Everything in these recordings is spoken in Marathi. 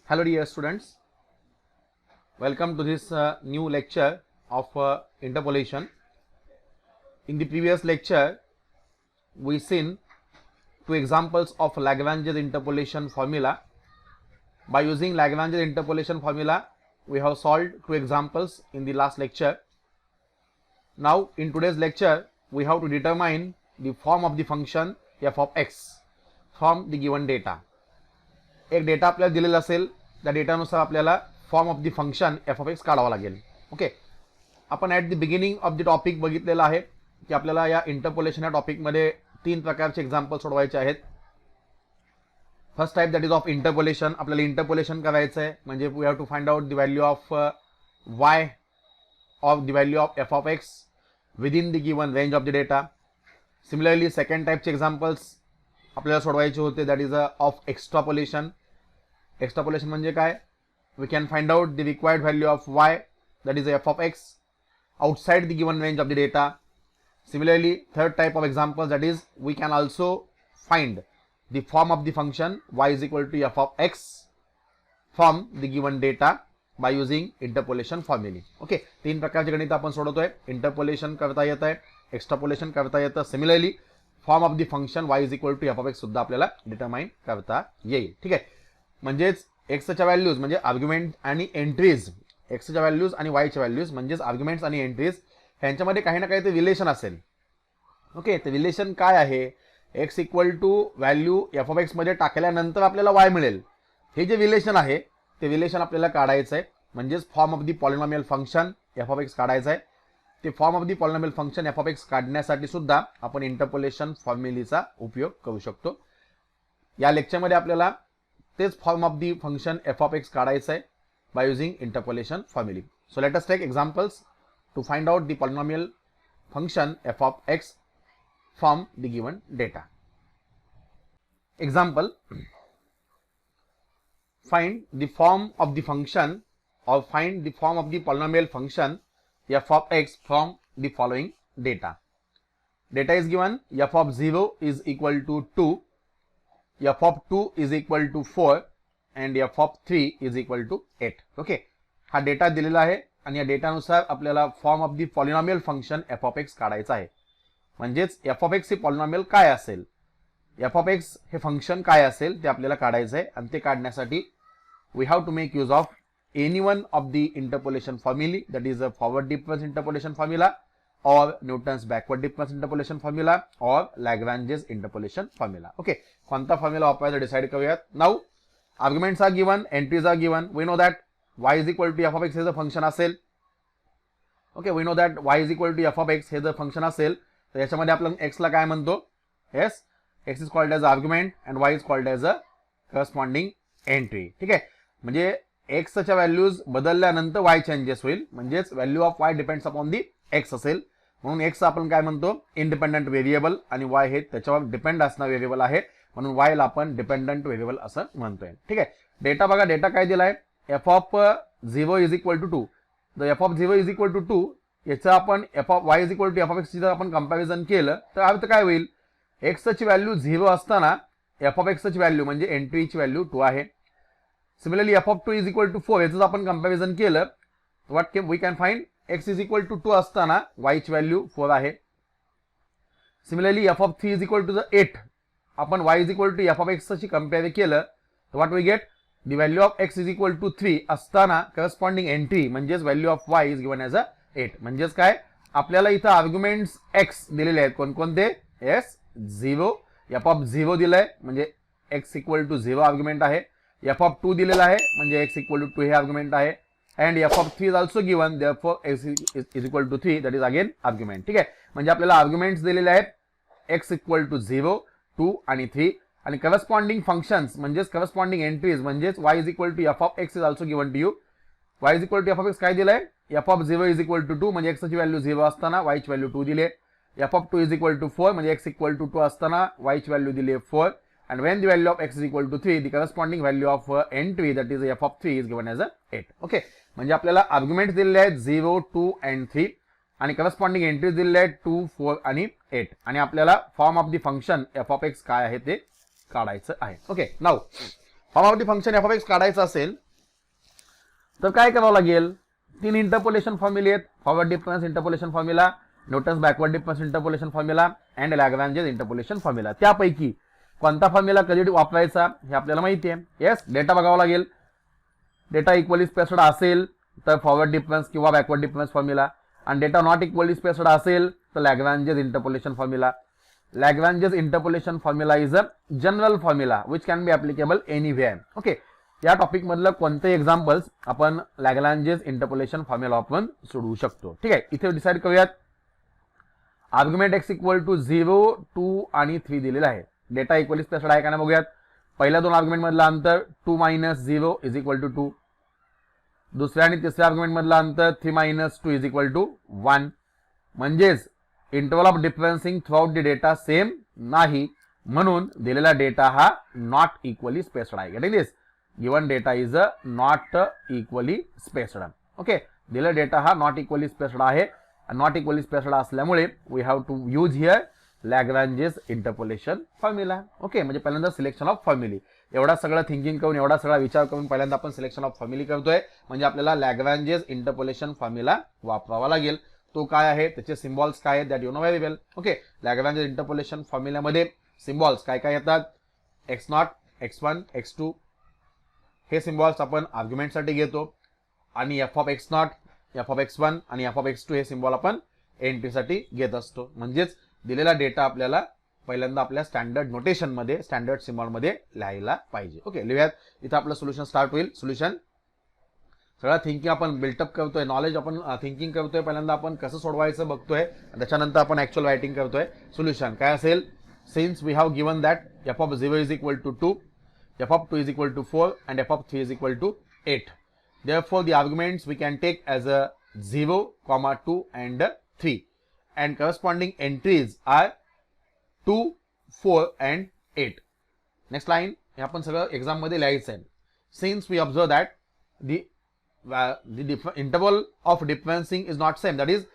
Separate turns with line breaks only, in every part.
Hello dear students, welcome to this new lecture of interpolation. In the previous lecture, we seen two examples of Lagrange's interpolation formula. By using Lagrange's interpolation formula, we have solved two examples in the last lecture. Now in today's lecture, we have to determine the form of the function f of x from the given data. एक डेटा आपल्याला दिलेला असेल, त्या डेटानुसार आपल्याला form of the function f of x काढावा लागेल. ओके, आपण at the beginning of the topic बघितलेला आहे की आपल्याला या इंटरपोलेशन या टॉपिकमध्ये तीन प्रकारचे एक्झाम्पल सोडवायचे आहेत. First type that is of interpolation. आपल्याला इंटरपोलेशन करायचं आहे म्हणजे we have to find out the value of y of the value of f of x within the given range of the data. Similarly second टाइपचे एक्झाम्पल्स आपल्याला सोडवायचे होते, that is of extrapolation. Extrapolation म्हणजे काय? We can find out the required value of y that is f of x outside the given range of the data. Similarly, third type of example, that is we can also find the form of the function y is equal to f of x from the given data by using interpolation formula. Okay, तीन प्रकारचे गणित आपण सोडवतोय. इंटरपोलेशन करता येत आहे, एक्स्ट्रापोलेशन करता येतं. Similarly form of the function y is equal to f of x सुद्धा आपल्याला डिटरमाइन करता येईल. ठीक आहे, म्हणजेच एक्सच्या व्हॅल्यूज म्हणजे आर्ग्युमेंट आणि एंट्रीज, एक्सच्या व्हॅल्यूज आणि वायच्या व्हॅल्यूज म्हणजेच आर्ग्युमेंट्स आणि एंट्रीज ह्यांच्यामध्ये काही ना काही ते रिलेशन असेल. ओके, ते रिलेशन काय आहे? X equal to value f of x मध्ये टाकल्यानंतर आपल्याला वाय मिळेल. हे जे रिलेशन आहे ते रिलेशन आपल्याला काढायचं आहे, म्हणजेच form of the polynomial function f of x काढायचं आहे. ते form of the polynomial function f of x काढण्यासाठी सुद्धा आपण इंटरपोलेशन फॉर्म्युलीचा उपयोग करू शकतो. या लेक्चरमध्ये आपल्याला तेच form of the function f of x काढायचं आहे by using interpolation formula. So let us take examples to find out the polynomial function f of x from the given data. Example, find the form of the function or find the form of the polynomial function f of x from the following data. Data is given, f of 0 is equal to 2, f of 2 is equal to 4 and f of 3 is equal to 8. Okay, हा डेटा दिलेला आहे आणि या डेटानुसार आपल्याला form of the polynomial function f of x काढायचा आहे. म्हणजेच एफ ऑफ एक्स हे पॉलिनॉमियल काय असेल, एफ ऑफ एक्स हे फंक्शन काय असेल ते आपल्याला काढायचं आहे. आणि ते काढण्यासाठी we have to make use of any one of the interpolation formulae, that is a forward difference interpolation formula और Newton's backward difference interpolation formula और लॅग्रांजेस इंटरपोलेशन फॉर्म्युला. ओके, कोणता फॉर्म्युला वापरायचा डिसाइड करूयात. Now arguments are given, entries are given. We know that y is equal to f of x हे जर फंक्शन असेल, okay, we know that y is equal to f of x हे जर फंक्शन असेल तर याच्यामध्ये आपण x ला काय म्हणतो? yes, x is called as argument and y is called as a corresponding entry. ठीक आहे, म्हणजे x च्या व्हॅल्यूज बदलल्यानंतर y चेंजेस होईल, म्हणजेच value of y depends upon the x असेल. म्हणून x आपण काय म्हणतो? इंडिपेंडंट व्हेरिएबल आणि y हे त्याच्यावर डिपेंड असणारा व्हेरिएबल आहे, म्हणून y ला आपण डिपेंडंट व्हेरिएबल असं म्हणतोय. ठीक आहे, डेटा बघा, डेटा काय दिलाय? F of 0 is equal to 2. तर f of 0 is equal to 2 याचा आपण f of y is equal to f of x जर आपण कंपॅरिझन केलं तर अर्थ काय होईल? x ची व्हॅल्यू 0 असताना एफ ऑफ एक्स ची व्हॅल्यू म्हणजे एंट्रीची व्हॅल्यू 2 आहे. Similarly f of 2 is equal to 4 याचं आपण कंपॅरिझन केलं what we can find? x is equal to 2 असताना y ची व्हॅल्यू 4 आहे. Similarly f of 3 is equal to 8 आपण y is equal to f of x ची कंपेअर केलं तर what we get? The value of x is equal to 3 असताना करस्पॉन्डिंग एंट्री म्हणजेच value of y is given as a 8. म्हणजेच काय? आपल्याला इथं आर्ग्युमेंट्स x दिलेले आहेत. कोणकोणते? yes 0, एफ ऑफ 0 दिलंय म्हणजे x इक्वल टू 0 आर्ग्युमेंट आहे. एफ ऑफ 2 दिलेला आहे म्हणजे x इक्वल टू 2 हे आर्ग्युमेंट आहे. And f of 3 is also given, therefore x is equal to 3 that is again argument. ठीक आहे, म्हणजे आपल्याला आर्ग्युमेंट्स दिलेले आहेत x इक्वल टू 0, 2 आणि 3 आणि करस्पॉन्डिंग फंक्शन्स म्हणजेच करस्पॉन्डिंग एंट्रीज म्हणजेच y is equal to f of x is also given to you. y is equal to f of x काय दिलंय? F of 0 is equal to 2 म्हणजे x ची व्हॅल्यू 0 असताना y ची व्हॅल्यू 2 दिली. F of 2 is equal to 4 म्हणजे x इक्वल टू 2 असताना y ची व्हॅल्यू दिली 4. And when the value of x is equal to 3 the corresponding value of entry that is f of 3 is given as a 8. Okay, म्हणजे आपल्याला आर्ग्युमेंट्स दिलेले आहेत 0, 2 अँड 3 आणि करस्पॉन्डिंग एंट्रीज दिलेले आहेत 2, 4 आणि 8 आणि आपल्याला form of the function f of x काय आहे ते काढायचं आहे. Okay, now form of the function f of x काढायचं असेल तर काय करावं लागेल, 3 इंटरपोलेशन फॉर्म्युले आहेत, forward difference interpolation formula, Newton's backward difference interpolation formula and Lagrange's interpolation formula. त्यापैकी कोणता फॉर्म्युला कधी वापरायचा हे आपल्याला माहिती आहे. येस, डेटा बघावा लागेल. डेटा इक्वली स्पेस्ड असेल तर फॉरवर्ड डिफरन्स किंवा बॅकवर्ड डिफरन्स फॉर्म्युला, आणि डेटा नॉट इक्वली स्पेस्ड असेल तर Lagrange's interpolation formula. Lagrange's interpolation formula is a general formula which can be applicable anywhere. Okay, या टॉपिक मधलं कोणते एक्झाम्पल्स आपण लॅग्रांजेस इंटरपोलेशन फॉर्म्युला वापरून सोडवू शकतो. ठीक आहे, इथे डिसाईड करूयात. आर्ग्युमेंट एक्स इक्वल टू 0, 2 आणि 3 दिलेला आहे. डेटा इक्वली स्पेस्ड आहे का नाही बघूयात. पहिल्या दोन आर्ग्युमेंट मधलं अंतर 2 - 0 इज इक्वल टू 2. दुसऱ्या आणि तिसऱ्या आर्ग्युमेंट मधलं अंतर 3 - 2 इज इक्वल टू 1. म्हणजेच interval of differencing throughout the data same नाही, म्हणून दिलेला डेटा हा नॉट इक्वली स्पेस्ड आहे. Getting this? Given data is not equally spaced. Okay, दिलेला डेटा हा नॉट इक्वली स्पेस्ड आहे. नॉट इक्वली स्पेस्ड असल्यामुळे we have to use here Lagrange's interpolation formula. Okay, म्हणजे पहिल्यांदा सिलेक्शन ऑफ फॉर्म्युली, एवढा सगळं थिंकिंग करून, एवढा सगळा विचार करून पहिल्यांदा आपण सिलेक्शन ऑफ फॉर्म्युली करतोय. म्हणजे आपल्याला लॅग्रांजेस इंटरपोलेशन फॉर्म्युला वापरावा लागेल. तो काय आहे, त्याचे सिम्बॉल्स काय आहेत, that you know very well. Okay, Lagrange's interpolation फॉर्म्युल्यामध्ये सिम्बॉल्स काय काय येतात, x0, x1, x2 हे सिम्बॉल्स आपण आर्ग्युमेंटसाठी घेतो, आणि f of x0, f of x1 आणि f ऑफ x2 हे सिम्बॉल आपण एंट्रीसाठी घेत असतो. म्हणजेच दिलेला डेटा आपल्याला पहिल्यांदा आपल्या स्टँडर्ड नोटेशन मध्ये, स्टँडर्ड सिम्बॉल मध्ये लिहायला पाहिजे. ओके, लिहूयात. इथं आपलं सोल्युशन स्टार्ट होईल. सोल्युशन सगळं थिंकिंग आपण बिल्टअप करतोय, नॉलेज आपण थिंकिंग करतोय, पहिल्यांदा आपण कसं सोडवायचं बघतोय, त्याच्यानंतर आपण ऍक्च्युअल रायटिंग करतोय. सोल्युशन काय असेल, since we have given that f of 0 is equal to 2, f of 2 is equal to 4 and f of 3 is equal to 8. Therefore, the arguments we can take as a 0, 2 and 3, and corresponding entries are 2, 4 and 8. Next line, हे आपण सगळं एक्झाम मध्ये लिहायचं आहे. Since we observe that the interval of differencing is not same, that is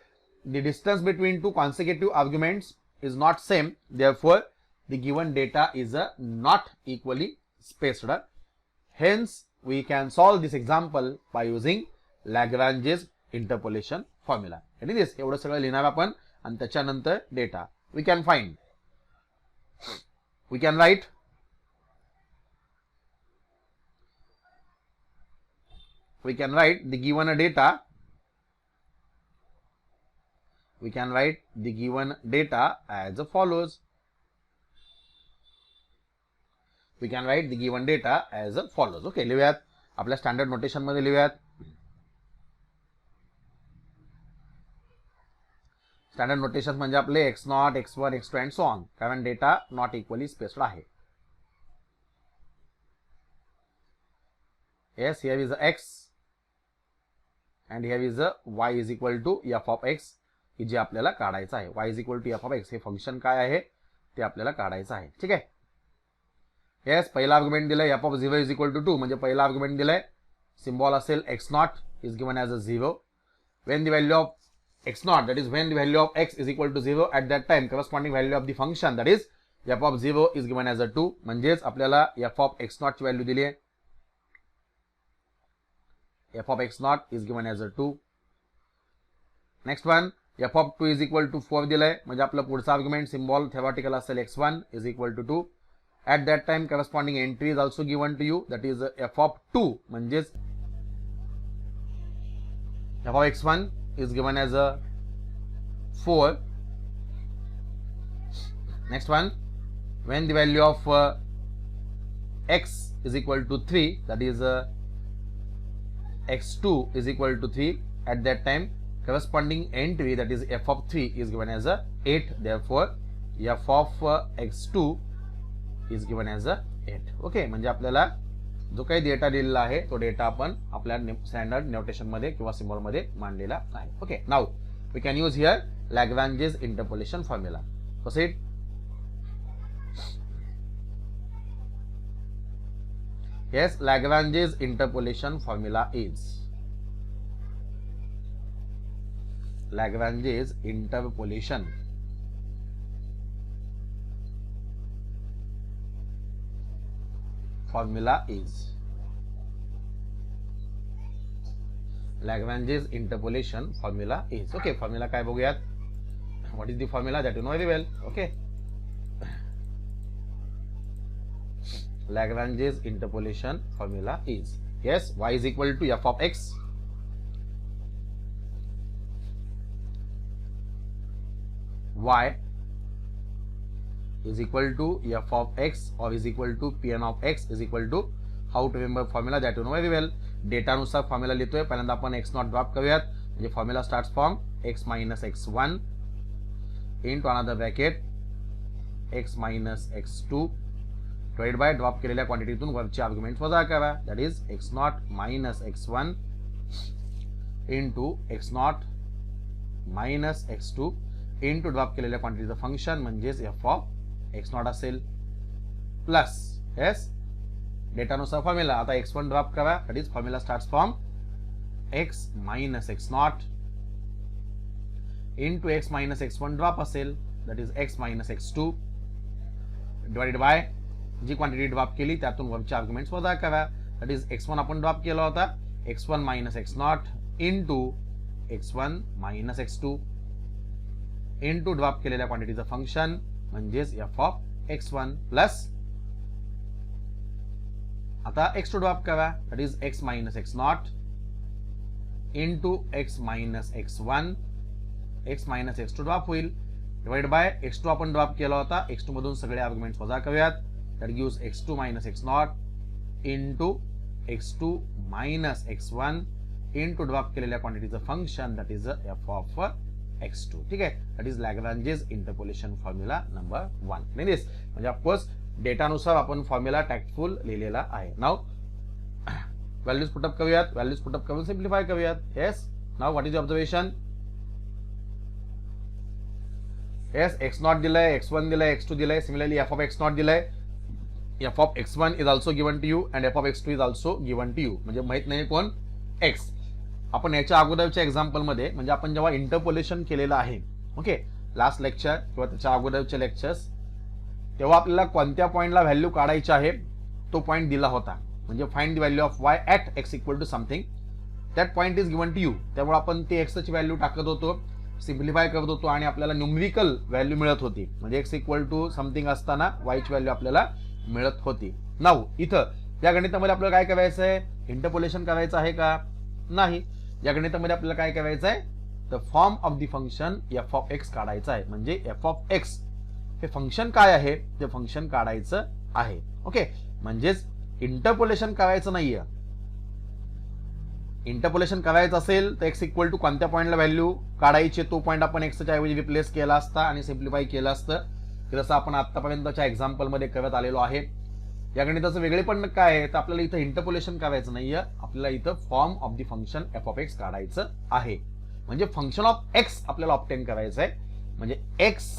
the distance between two consecutive arguments is not same, therefore the given data is not equally spaced. Hence, we can solve this example by using Lagrange's interpolation formula. Getting this? एवढं सगळं लिहिणार आपण, आणि त्याच्यानंतर data we can find. We can write the given data. We can write the given data as follows. We can write the given data as follows. Okay, लिहूयात. आपल्या स्टँडर्ड नोटेशन मध्ये लिहूयात. स्टँडर्ड नोटेशन म्हणजे आपले x0, x1, x2 and so on, कारण डेटा नॉट इक्वली स्पेस्ड आहे. Yes, here is x and here is y is equal to f of x, की जे आपल्याला काढायचं आहे. y is equal to f of x हे फंक्शन काय आहे ते आपल्याला काढायचं आहे. ठीक आहे. येस, पहिला आर्ग्युमेंट दिलाय f of 0 is equal to 2, म्हणजे पहिला आर्ग्युमेंट दिलाय, सिम्बॉल असेल x0 is given as a 0. When the value of x0, that is when the value of x is equal to 0, at that time corresponding value of the function, that is f of 0 is given as a 2. म्हणजेच आपल्याला f of x0 ची व्हॅल्यू दिली आहे. f of x0 is given as a 2. Next one, f of 2 is equal to 4 दिलाय, म्हणजे आपलं पुढचा आर्ग्युमेंट सिम्बॉल थेरॉटिकल असेल x1 is equal to 2. At that time corresponding entry is also given to you, that is f of 2, म्हणजेच f of x1 is given as a 4. Next one, when the value of x is equal to 3, that is x2 is equal to 3, at that time corresponding entry, that is f of 3, is given as a 8. Therefore f of x2 is given as a 8. Okay, म्हणजे आपल्याला जो काही डेटा दिलेला आहे तो डेटा आपण आपल्या स्टँडर्ड नोटेशन मध्ये किंवा सिम्बॉल मध्ये मांडलेला आहे. Okay, now we can use here Lagrange's interpolation formula. Proceed. Yes, Lagrange's interpolation formula is Lagrange's interpolation formula is Lagrange's interpolation formula is. Okay, formula काय बघूयात. What is the formula that you know very well. Okay, Lagrange's interpolation formula is, yes, y is equal to f of x y is equal to f of x or is equal to pn of x is equal to, how to remember formula that you know very well. Data नुसार फॉर्म्युला लिहितोय. पहिल्यांदा आपण x नॉट ड्रॉप करूयात. म्हणजे formula starts from x minus x1 into another bracket x minus x2 divide by drop केलेल्या क्वांटिटीतून वरचे आर्ग्युमेंट वजा करा. That is x not minus x1 into x not minus x2 into drop केलेल्या क्वांटिटीचं फंक्शन म्हणजेच एफ ऑफ एक्स नॉट असेल प्लस येस डेटानुसार फॉर्म्युला. आता x1 ड्रॉप करा. That is formula starts from x minus x not into x minus x1 drop असेल. That is x minus x2 divided by जी क्वांटिटी ड्रॉप केली त्यातून वरचे आर्ग्युमेंट्स वजा करा. दॅट इज x1 आपण ड्रॉप केला होता. x1 minus x not into x1 minus x2 into drop केलेल्या क्वांटिटीचं फंक्शन म्हणजेच एफ ऑफ x1 प्लस आता x2 ड्रॉप करा. That is x minus x not into x minus x1 x minus x2 drop होईल. डिवाइड बाय x2 आपण ड्रॉप केला होता. x2 मधून सगळे आर्ग्युमेंट्स वजा करूयात. That gives x2 minus x naught into x2 minus x1 into drop केलेल्या क्वांटिटीचं function that is f of x2. ठीक आहे, that is Lagrange's interpolation formula number 1. म्हणजे ऑफकोर्स डेटानुसार आपण फॉर्म्युला टॅक्टफुल लिहिलेला आहे. नाव व्हॅल्यूज पुटअप करूयात. व्हॅल्यूज पुटअप करून सिम्प्लिफाय करूयात. Yes, now what is observation. Yes, x not दिलाय, x1 दिलाय, x2 दिलाय. Similarly f of x not दिलाय. f of x1 is also given to you and f of x2 is also given to you. म्हणजे माहित नाही कोण x. आपण याच्या अगोदरच्या एक्झाम्पल मध्ये म्हणजे आपण जेव्हा इंटरपोलेशन केलेलं आहे ओके लास्ट लेक्चर किंवा त्याच्या अगोदरचे लेक्चर्स तेव्हा आपल्याला कोणत्या पॉइंटला व्हॅल्यू काढायची आहे तो पॉइंट दिला होता. म्हणजे find the value of y at x equal to something. That point is given to you. त्यामुळे आपण ते x ची व्हॅल्यू टाकत होतो, सिम्प्लिफाय करत होतो आणि आपल्याला न्यूमरिकल व्हॅल्यू मिळत होती. म्हणजे x इक्वल टू समथिंग असताना y ची व्हॅल्यू आपल्याला मिळत होती. नाऊ इथं या गणितामध्ये आपल्याला काय करायचं आहे. इंटरपोलेशन करायचं आहे का नाही. या गणितामध्ये आपल्याला काय करायचं आहे तर form of the function f of x काढायचं आहे. म्हणजे एफ ऑफ एक्स हे फंक्शन काय आहे ते फंक्शन काढायचं आहे. ओके, म्हणजेच इंटरपोलेशन करायचं नाहीये. इंटरपोलेशन करायचं असेल तर एक्स इक्वल टू कोणत्या पॉईंटला व्हॅल्यू काढायची तो पॉईंट आपण एक्सच्या ऐवजी रिप्लेस केला असता आणि सिम्प्लिफाय केलं असतं जसं आपण आतापर्यंतच्या एक्झाम्पल मध्ये करत आलेलो आहे. या गणिताचं वेगळेपण काय आहे तर आपल्याला इथं इंटरपोलेशन करायचं नाहीये. आपल्याला इथं form of the function f of x काढायचं आहे. म्हणजे फंक्शन ऑफ एक्स आपल्याला ऑब्टेन करायचं आहे. म्हणजे एक्स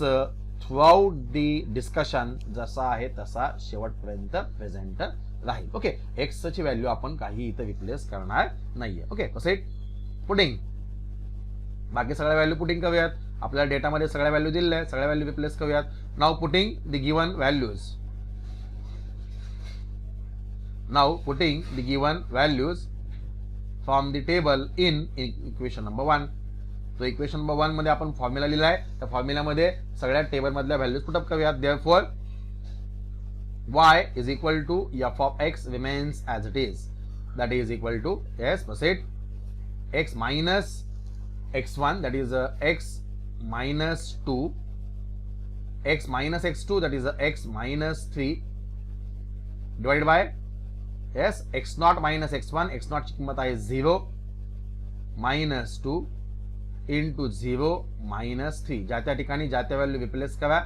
थ्रूआउट द डिस्कशन जसा आहे तसा शेवटपर्यंत प्रेझेंट राहील. ओके, एक्स ची व्हॅल्यू आपण काही इथं रिप्लेस करणार नाहीये. ओके, कसे पुटिंग बाकी सगळ्या व्हॅल्यू पुटिंग करूयात. आपल्याला डेटामध्ये सगळ्या व्हॅल्यू दिल्या आहेत, सगळ्या व्हॅल्यू रिप्लेस करूयात. Now putting the given values. Now putting the given values from the table in equation number 1. तो इक्वेशन नंबर 1 मध्ये आपण फॉर्म्युला लिहिलाय. त्या फॉर्म्युलामध्ये सगळ्या टेबल मधल्या व्हॅल्यूज पुटअप करूयात. Therefore y is equal to f of x remains as it is. That is equal to, yes, proceed, x minus x1, that is x minus 2, x minus x2, that is x minus 3, divided by, yes, x naught minus x1, x naught ची किंमत आहे 0 minus 2 into 0 minus 3. ज्या त्या ठिकाणी ज्या त्या व्हॅल्यू रिप्लेस करा.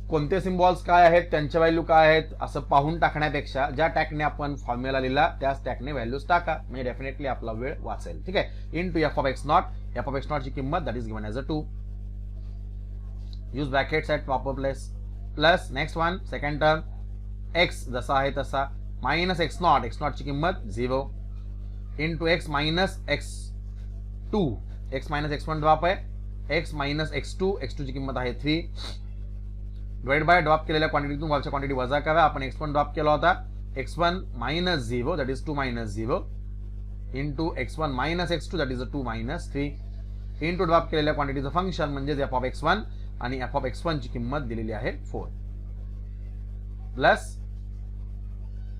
कोणते सिम्बॉल्स काय आहेत त्यांच्या व्हॅल्यू काय आहेत असं पाहून टाकण्यापेक्षा ज्या टॅगने आपण फॉर्म्युला लिहिला त्याच टॅगने व्हॅल्यूज टाका. म्हणजे डेफिनेटली आपला वेळ वाचेल. ठीक आहे. Into F of x not ची किंमत that is given as a 2. Use brackets at proper place. Plus next one second term x जसा आहे तसा मायनस एक्स नॉट ची किंमत 0 into x minus x2. X minus x1 drop आहे. एक्स मायनस x2 ची किंमत आहे 3 डिवाइड बाय ड्रॉप केलेल्या क्वांटिटीतून वरच्या क्वांटिटी वजा करा. आपण x1 ड्रॉप केला होता. x1 minus 0 that is 2 minus 0 into x1 minus x2 that is 2 minus 3 into drop केलेल्या क्वांटिटीचं फंक्शन म्हणजेच f of x1 आणि f of x1 ची किंमत दिलेली आहे 4 plus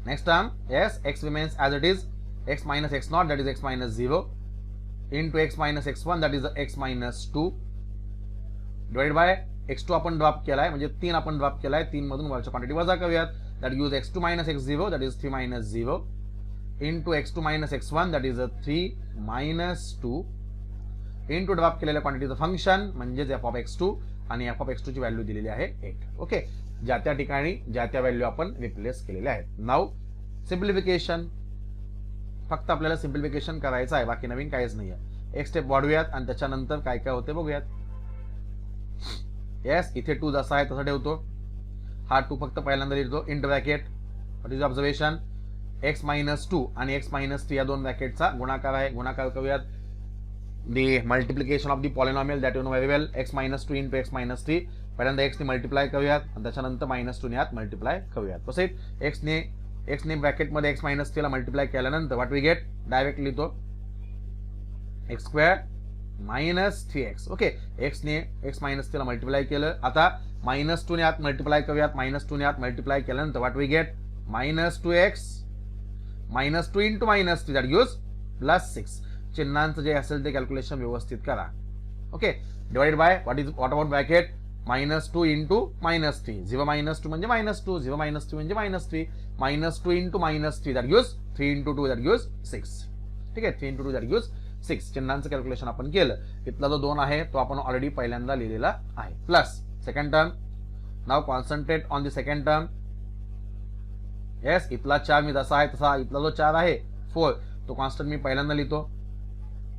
next term yes x remains as it is x minus x0 that is x minus 0 into x minus x1 that is x minus 2 divided by x2 आपण ड्रॉप केलाय म्हणजे 3 आपण ड्रॉप केलाय 3 मधून वरच्या क्वांटिटी वजा करूयात that use x2 minus x0 that is 3 minus 0 into x2 minus x1 that is 3 minus 2 into drop केलेल्या क्वांटिटीचं फंक्शन म्हणजेच f of x2 आणि f of x2 ची व्हॅल्यू दिलेली आहे 8 ओके ज्या त्या ठिकाणी ज्या त्या व्हॅल्यू आपण रिप्लेस केलेल्या आहेत नाउ सिम्प्लिफिकेशन फक्त आपल्याला सिम्प्लिफिकेशन करायचं आहे बाकी नवीन काहीच नाही आहे एक स्टेप वाढवूयात आणि त्याच्यानंतर काय काय होते बघूयात येस इथे 2 जसा आहे तसा ठेवतो हा 2 फक्त पहिल्यांदा लिहितो into bracket what is observation x minus 2 आणि x minus 3 या दोन ब्रॅकेटचा गुणाकार आहे गुणाकार करूयात the multiplication of the polynomial that you know very well x minus 2 into x minus 3 पहिल्यांदा x ने मल्टिप्लाय करूयात आणि त्याच्यानंतर minus 2 ने आत मल्टिप्लाय करूयात तसेच x ने ब्रॅकेट मध्ये x minus 3 ला मल्टिप्लाय केल्यानंतर व्हॉट वी गेट डायरेक्टली तो x square minus 3x okay x ने x minus 3 ला मल्टिप्लाय केलं आता minus 2 ने आत मल्टिप्लाय करूयात minus 2 ने आत मल्टिप्लाय केल्यानंतर what we get minus 2x minus 2 into minus 3 that gives plus 6 चिन्हांचं जे असेल ते कॅल्क्युलेशन व्यवस्थित करा okay divided by what about bracket -2 into -3 0 minus 2 म्हणजे -2 0 minus 3 म्हणजे -3 -2 into -3 that gives 3 into 2 that gives 6 ठीक आहे 3 into 2 that gives 6 चिन्हांचं कॅल्क्युलेशन आपण केलं इथला जो 2 आहे तो आपण ऑलरेडी पहिल्यांदा लिहिलेला आहे plus second term now concentrate on the second term yes इथला 4 मी जसा आहे तसा इथला जो 4 आहे 4 तो कॉन्स्टंट मी पहिल्यांदा लिहितो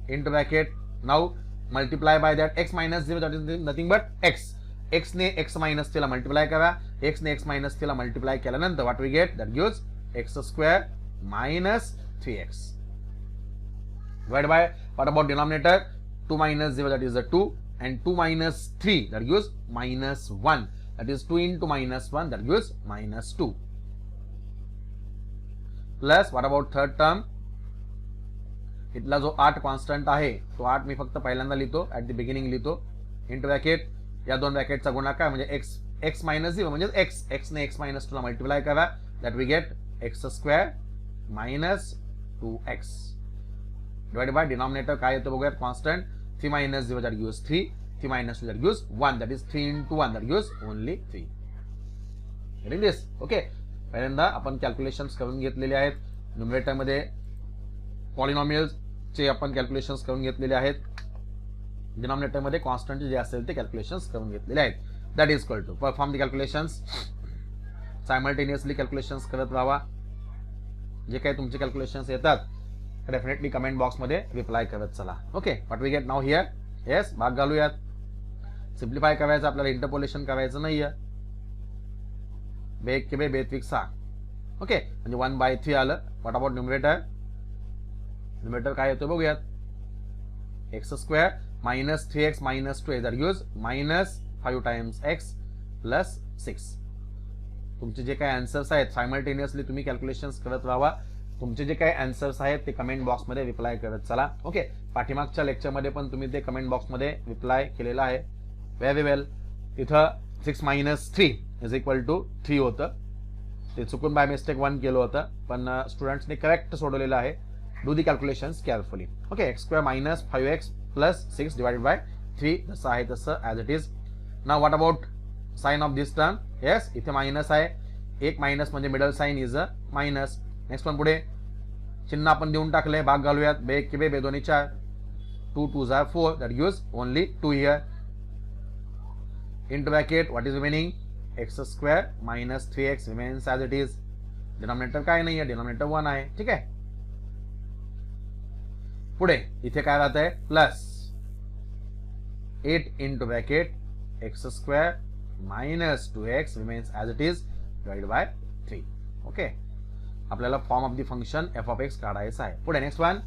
into bracket now multiply by that x minus 0 that is nothing but x ने x minus 3 ला मल्टिप्लाय करा x ने x minus 3 ला मल्टिप्लाय केल्यानंतर what we get that gives x square minus 3x divided by what about denominator 2 minus 0 that is a 2 and 2 minus 3 that gives minus 1 that is 2 into minus 1 that gives minus 2 plus what about third term इथला जो 8 कॉन्स्टंट आहे तो 8 मी फक्त पहिल्यांदा लिहितो ऍट द बिगिनिंग लिहितो इंटू ब्रॅकेट या दोन ब्रॅकेटचा गुणाकार म्हणजे x minus 0 म्हणजे x ने x minus 2 ला मल्टिप्लाय करा that we get x square minus 2x divided by denominator काय येतं बघूयात constant 3 minus 0 that gives 3 3 minus 2 that gives 1 that is 3 into 1 that gives only 3 getting this okay पहिल्यांदा आपण कॅल्क्युलेशन्स करून घेतलेले आहेत न्यूमरेटर मध्ये पॉलिनॉमियल्स चे आपण कॅल्क्युलेशन्स करून घेतलेले आहेत डिनॉमिनेटर मध्ये कॉन्स्टंट जे असेल ते कॅल्क्युलेशन्स करून घेतलेले आहेत that is equal to perform the calculations simultaneously calculations करत राहा जे काही तुमचे कॅल्क्युलेशन्स येतात डेफिनेटली कमेंट बॉक्स मध्ये रिप्लाय करत चला okay what we get now here yes भाग घालूयात सिम्प्लिफाय करायचं आपल्याला इंटरपोलेशन करायचं नाहीये बेक के बेत्विक 6 ओके म्हणजे 1/3 आलं व्हॉट अबाउट न्यूमरेटर न्यूमरेटर काय येतो बघूयात x square minus 3x minus 2 that gives minus 5 times x plus 6 तुमचे जे काही आन्सर्स आहेत सायमल्टेनियसली तुम्ही कॅल्क्युलेशन्स करत राहा तुमचे जे काही आन्सर्स आहेत ते कमेंट बॉक्स मध्ये रिप्लाय करत चला ओके पाठीमागच्या लेक्चर मध्ये पण तुम्ही ते कमेंट बॉक्स मध्ये रिप्लाय केलेला आहे व्हेरी वेल तिथं 6 minus 3 इज इक्वल टू 3 होतं ते चुकून बाय मिस्टेक 1 केलं होतं पण स्टुडंट्सने करेक्ट सोडवलेलं आहे do the calculations carefully okay x square minus 5x plus 6 divided by 3 जसं आहे तसं as it is now what about sign of this term yes इथे मायनस आहे एक मायनस म्हणजे middle sign is a minus next one पुढे चिन्ह आपण देऊन टाकले भाग घालूयात बे के बे दोन्ही 4 2 2s are 4 that gives only 2 here into bracket what is remaining x square minus 3x remains as it is denominator काय नाही आहे डिनॉमिनेटर 1 आहे ठीक आहे पुढे इथे काय राहत आहे plus 8 into bracket x square minus 2x remains as it is divided by 3 okay आपल्याला form of the function f of x काढायचा आहे पुढे नेक्स्ट वन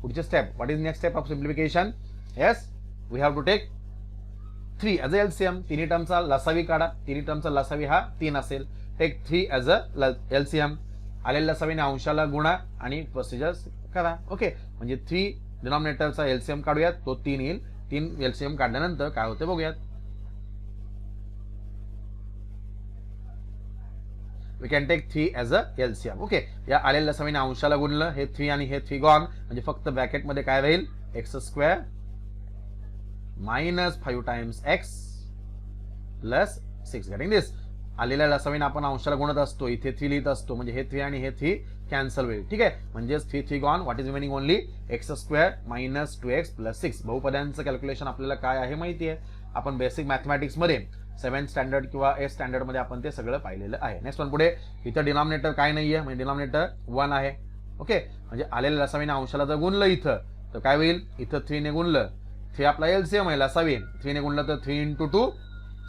पुढचे step what is next step of simplification yes we have to take 3 as LCM तिन्ही टर्मचा लसावी काढा तिन्ही टर्मचा लसावी हा 3 असेल टेक 3 ॲज अ LCM. आलेल्या लसावीने अंशाला गुणा आणि प्रोसिजर करा. ओके, म्हणजे 3 डिनॉमिनेटरचा LCM काढूयात, तो 3 येईल. 3 LCM काढल्यानंतर काय होते बघूयात. We can take 3 as a LCM. Okay, या आलेल्या लसावीने अंशाला गुणलं, हे 3 आणि हे 3 गॉन, म्हणजे फक्त ब्रॅकेटमध्ये काय राहील, x² minus 5 times x plus 6. Getting this. आलेल्या लसावीने आपण अंशाला गुणत असतो, इथे 3 लिहित असतो, म्हणजे हे 3 आणि हे 3 कॅन्सल होईल. ठीक आहे, म्हणजे 3 gone. What is remaining only x² minus 2x plus 6. बहुपद्यांचं कॅल्क्युलेशन आपल्याला काय आहे माहिती आहे, आपण बेसिक मॅथमॅटिक्स मध्ये 7th स्टँडर्ड किंवा 8th स्टँडर्ड मध्ये आपण ते सगळं पाहिलेलं आहे. नेक्स्ट वन पुढे. इथं डिनॉमिनेटर काय नाहीये, म्हणजे डिनॉमिनेटर 1 आहे. ओके, म्हणजे आलेल्या लसावीने अंशाला जर गुणलं इथं तर काय होईल, इथं 3 ने गुणलं, 3 आपला LCM आहे लसावी, 3 ने गुणलं तर 3 × 2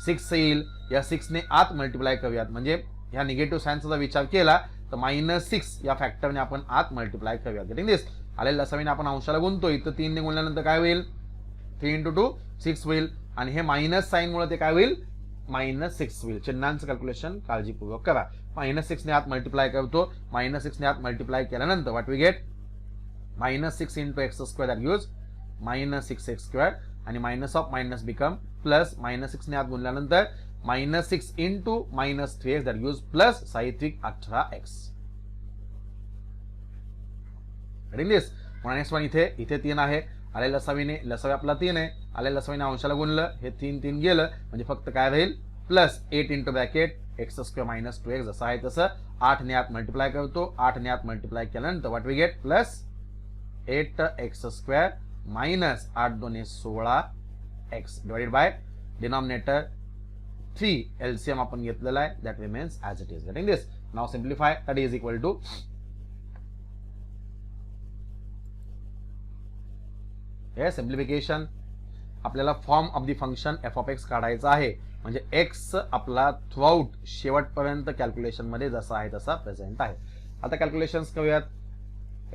6 येईल. या 6 ने आत मल्टिप्लाय करूयात, म्हणजे ह्या निगेटिव्ह सायन्सचा विचार केला तर -6 या फॅक्टरने आपण आत मल्टिप्लाय करूयात. Getting this. आलेल्या लसावीने आपण अंशाला गुणतो, इथं 3 ने गुणल्यानंतर काय होईल, 3 × 2 6 होईल, आणि हे मायनस साईन मुळे ते काय होईल, -6 होईल. चिन्हांचं कॅल्क्युलेशन काळजीपूर्वक करा. -6 ने आत मल्टिप्लाय करतो, -6 ने आत मल्टिप्लाय केल्यानंतर what we get, -6 × x² that gives -6x², आणि minus of minus become plus. -6 ने आत गुणल्यानंतर -6 × -3x दॅट गिव्स प्लस साहित्विक 18x. Getting this. Next one. इथे 3 आहे, आलेल्या लसावी आपला 3 आहे, आलेल्या लसावीने अंशाला गुणलं, हे 3 गेलं, म्हणजे फक्त काय राहील, plus 8 × bracket x² minus 2x. जसं आहे तसं 8 ने आत मल्टिप्लाय करतो, 8 ने आत मल्टिप्लाय केल्यानंतर what we get, plus 8x² minus 8 × 2 = 16x divided by denominator 3 LCM आपण घेतलेला आहे, that remains as it is. Getting this. Now simplify, that is equal to हे सिम्प्लिफिकेशन. आपल्याला form of the function f(x) काढायचा आहे, म्हणजे x आपला थ्रूआउट शेवटपर्यंत कॅल्क्युलेशन मध्ये जसा आहे तसा प्रेझेंट आहे. आता कॅल्क्युलेशन्स करूयात.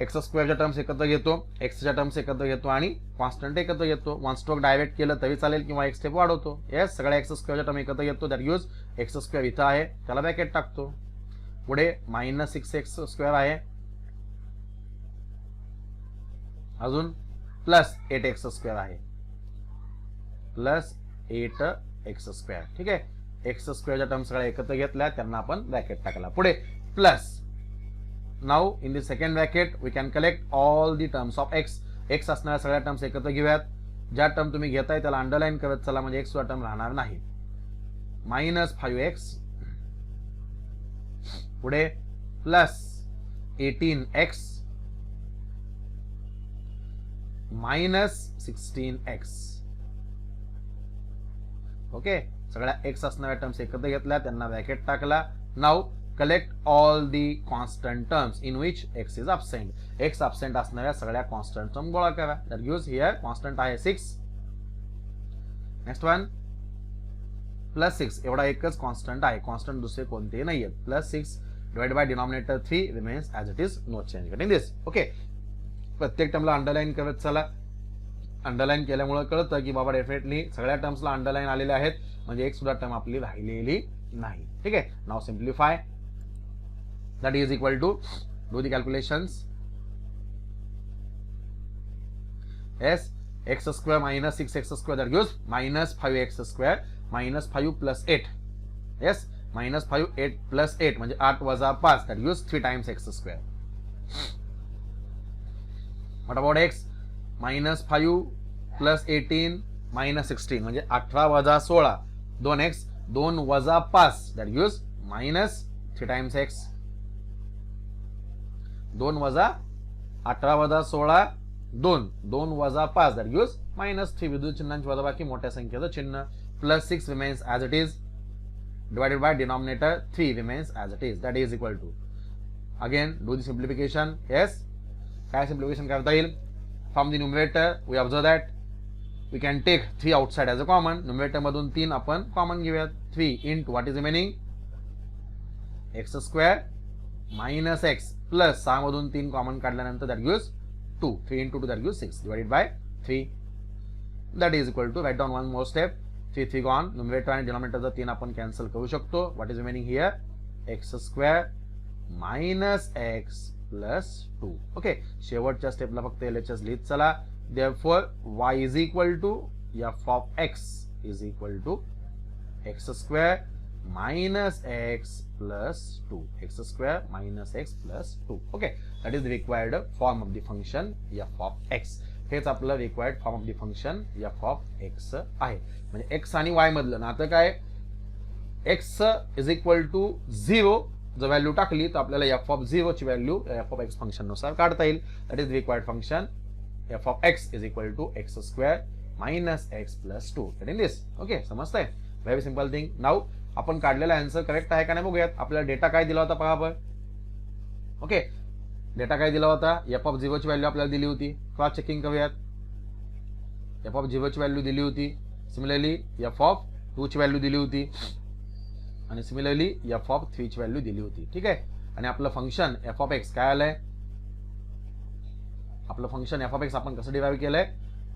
x² टर्म्स एकत्र घेतो, x टर्म्स एकत्र घेतो आणि कॉन्स्टंट एकत्र घेतो. वन स्ट्रोक डायरेक्ट केलं तरी चालेल किंवा एक स्टेप वाढवतो. येस, सगळ्या x² टर्म एकत्र घेतो, दॅट गिव्स x² इथं आहे, त्याला ब्रॅकेट टाकतो. पुढे -6x² आहे, अजून प्लस 8x² आहे, प्लस 8x². ठीक आहे, x² टर्म सगळ्या एकत्र घेतल्या, त्यांना आपण ब्रॅकेट टाकला. पुढे प्लस. Now in the second bracket we can collect all the terms of x असणाऱ्या सगळ्या टर्म्स एकत्र घेऊयात. ज्या टर्म तुम्ही घेताय त्याला अंडरलाईन करत चला, म्हणजे x वा टर्म राहणार नाही. -5x, पुढे प्लस 18x -16x. ओके, सगळ्या x असणाऱ्या टर्म्स एकत्र घेतल्या, त्यांना ब्रॅकेट टाकला. Now collect all the constant terms in which x is absent. x absent असणाऱ्या सगळ्या कॉन्स्टंट टर्म गोळा करा. दॅट गिव्स हियर कॉन्स्टंट आहे 6. नेक्स्ट वन, +6 एवढा एकच कॉन्स्टंट आहे, कॉन्स्टंट दुसरे कोणतेही नाही आहेत. +6 divide by denominator 3 remains as it is, no change. Getting this. Okay, प्रत्येक टर्मला अंडरलाईन करत चला. अंडरलाईन केल्यामुळे कळतं की बाबा डेफिनेटली सगळ्या टर्म्सला अंडरलाईन आलेले आहेत, म्हणजे एक सुद्धा टर्म आपली राहिलेली नाही. ठीक आहे, now simplify, that is equal to do the calculations. yes, x² minus 6x² that gives -5x² -5 plus 8. yes, -5 8 plus 8 म्हणजे 8 वजा 5 that gives 3 times x². what about x? -5 plus 18 minus 16 म्हणजे 18 वजा 16, 2x 2 वजा 5 that gives -3 times x. 2 वजा 18 वजा 16 2 वजा 5 that gives -3. विद्युत चिन्हांची वजाबाकी मोठ्या संख्येचं चिन्ह. +6 remains as it is divided by denominator 3 remains as it is, that is equal to. Again do the simplification. yes, काय simplification करता येईल? From the numerator we observe that we can take 3 outside as a common. numerator मधून 3 आपण कॉमन घेऊयात. 3 into what is remaining? x² minus x plus 6 मधून 3 कॉमन काढल्यानंतर that gives 2. 3 into 2 that gives 6 divided by 3, that is equal to, write down one more step. 3 gone, numerator आणि denominator 3 आपण कॅन्सल करू शकतो. what is remaining here? X square minus x plus 2. Okay, शेवटच्या स्टेपला फक्त LHS लिहित चला. Therefore y is equal to f of x is equal to x square minus x plus 2. X square minus x plus 2. Okay, that is the required form of the function f of x. हेच आपलं required form of the function f of x आहे. म्हणजे एक्स आणि वाय मधलं नातं काय, एक्स इज इक्वल टू 0 जर व्हॅल्यू टाकली तर आपल्याला एफ ऑफ 0 ची value f of x function नुसार काढता येईल. That is required function f of x is equal to x square minus x plus 2. In this. Okay, समजतंय. Very simple thing. नाऊ आपण काढलेला आन्सर करेक्ट आहे का नाही बघूयात. आपल्याला डेटा काय दिला होता पहा आपण. ओके, डेटा काय दिला होता, एफ ऑफ 0 ची व्हॅल्यू आपल्याला दिली होती. क्रॉस चेकिंग करूयात. एफ ऑफ 0 ची व्हॅल्यू दिली होती. सिमिलरली एफ ऑफ 2 ची व्हॅल्यू दिली होती आणि सिमिलरली एफ ऑफ 3 ची व्हॅल्यू दिली होती. ठीक आहे. आणि आपलं फंक्शन एफ ऑफ एक्स काय आलंय, आपलं फंक्शन एफ ऑफ एक्स आपण कसं डिराइव्ह केलंय,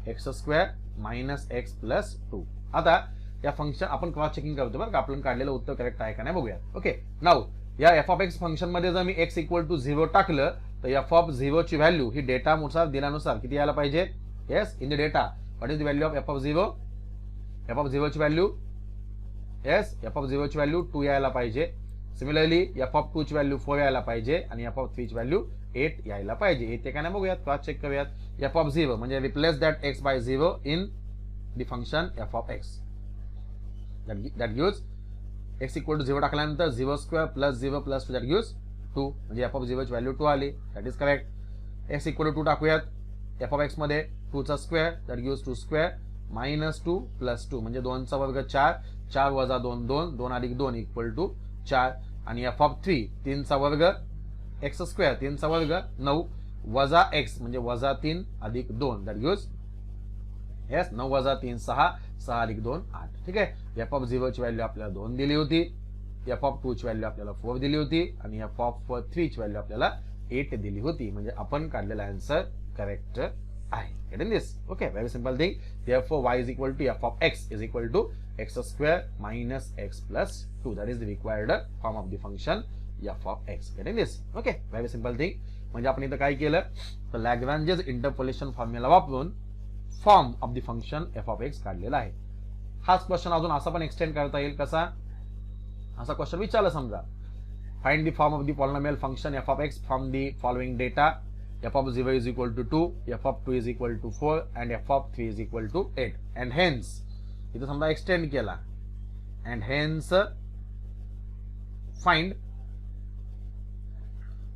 x square minus x plus 2. आता या फंक्शन आपण क्रॉस चेकिंग करतो बरं का, आपण काढलेलं उत्तर करेक्ट आहे का नाही बघूया. ओके, नाऊ या एफ ऑफ एक्स फंक्शन मध्ये जर मी एक्स इक्वल टू 0 टाकलं तर एफ ऑफ 0 ची व्हॅल्यू ही डेटा नुसार दिल्यानुसार किती यायला पाहिजे. Yes, in the data what is the value of f of 0. F of 0 ची व्हॅल्यू, येस, एफ ऑफ 0 ची व्हॅल्यू 2 यायला पाहिजे. सिमिलरली एफ ऑफ 2 ची व्हॅल्यू 4 यायला पाहिजे आणि एफ ऑफ 3 ची व्हॅल्यू 8 यायला पाहिजे. येते का नाही बघूयात, क्रॉस चेक करूयात. एफ ऑफ 0 म्हणजे replace that x by 0 in the function f of x. That gives x equal to 0 टाकल्यानंतर 0 square plus 0 plus 2 that gives 2. म्हणजे एफ ऑफ 0 ची व्हॅल्यू 2 आली. That is correct. X equal to 2 टाकूयात. एफ ऑफ एक्स मध्ये 2 चा square that gives 2 square minus 2 plus 2 म्हणजे 2 चा वर्ग 4, 4 वजा 2 2, 2 अधिक 2 इक्वल टू 4. आणि एफ ऑफ 3 3 चा वर्ग एक्स स्क्वेअर 3 चा वर्ग 9 वजा एक्स म्हणजे वजा 3 अधिक 2 दॅट गिव्स येस 9 वजा 3 6, 6 अधिक 2 8. ठीक आहे. एफ ऑफ 0 ची व्हॅल्यू आपल्याला 2 दिली होती. एफ ऑफ 2 ची व्हॅल्यू आपल्याला 4 दिली होती आणि एफ ऑफ 3 ची व्हॅल्यू आपल्याला 8 दिली होती. म्हणजे आपण काढलेला आन्सर करेक्ट आहे. Get in this. Okay, very simple thing. Therefore y is equal to f of x is equal to x square minus x plus 2. That is the required form of the function f of x. Get in this. Okay, very simple thing. म्हणजे आपण इथं काय केलं तर लॅग्रांजेस इंटरपोलेशन फॉर्म्युला वापरून form of the function f of x काढलेला आहे. हाच क्वेश्चन अजून असा पण एक्सटेंड करता येईल. कसा, असा क्वेश्चन विचारला समजा, find the form of the polynomial function f of x from the following data. F of 0 is equal to 2, f of 2 is equal to 4 and f of 3 is equal to 8. And hence इथं समजा एक्सटेंड केला. And hence find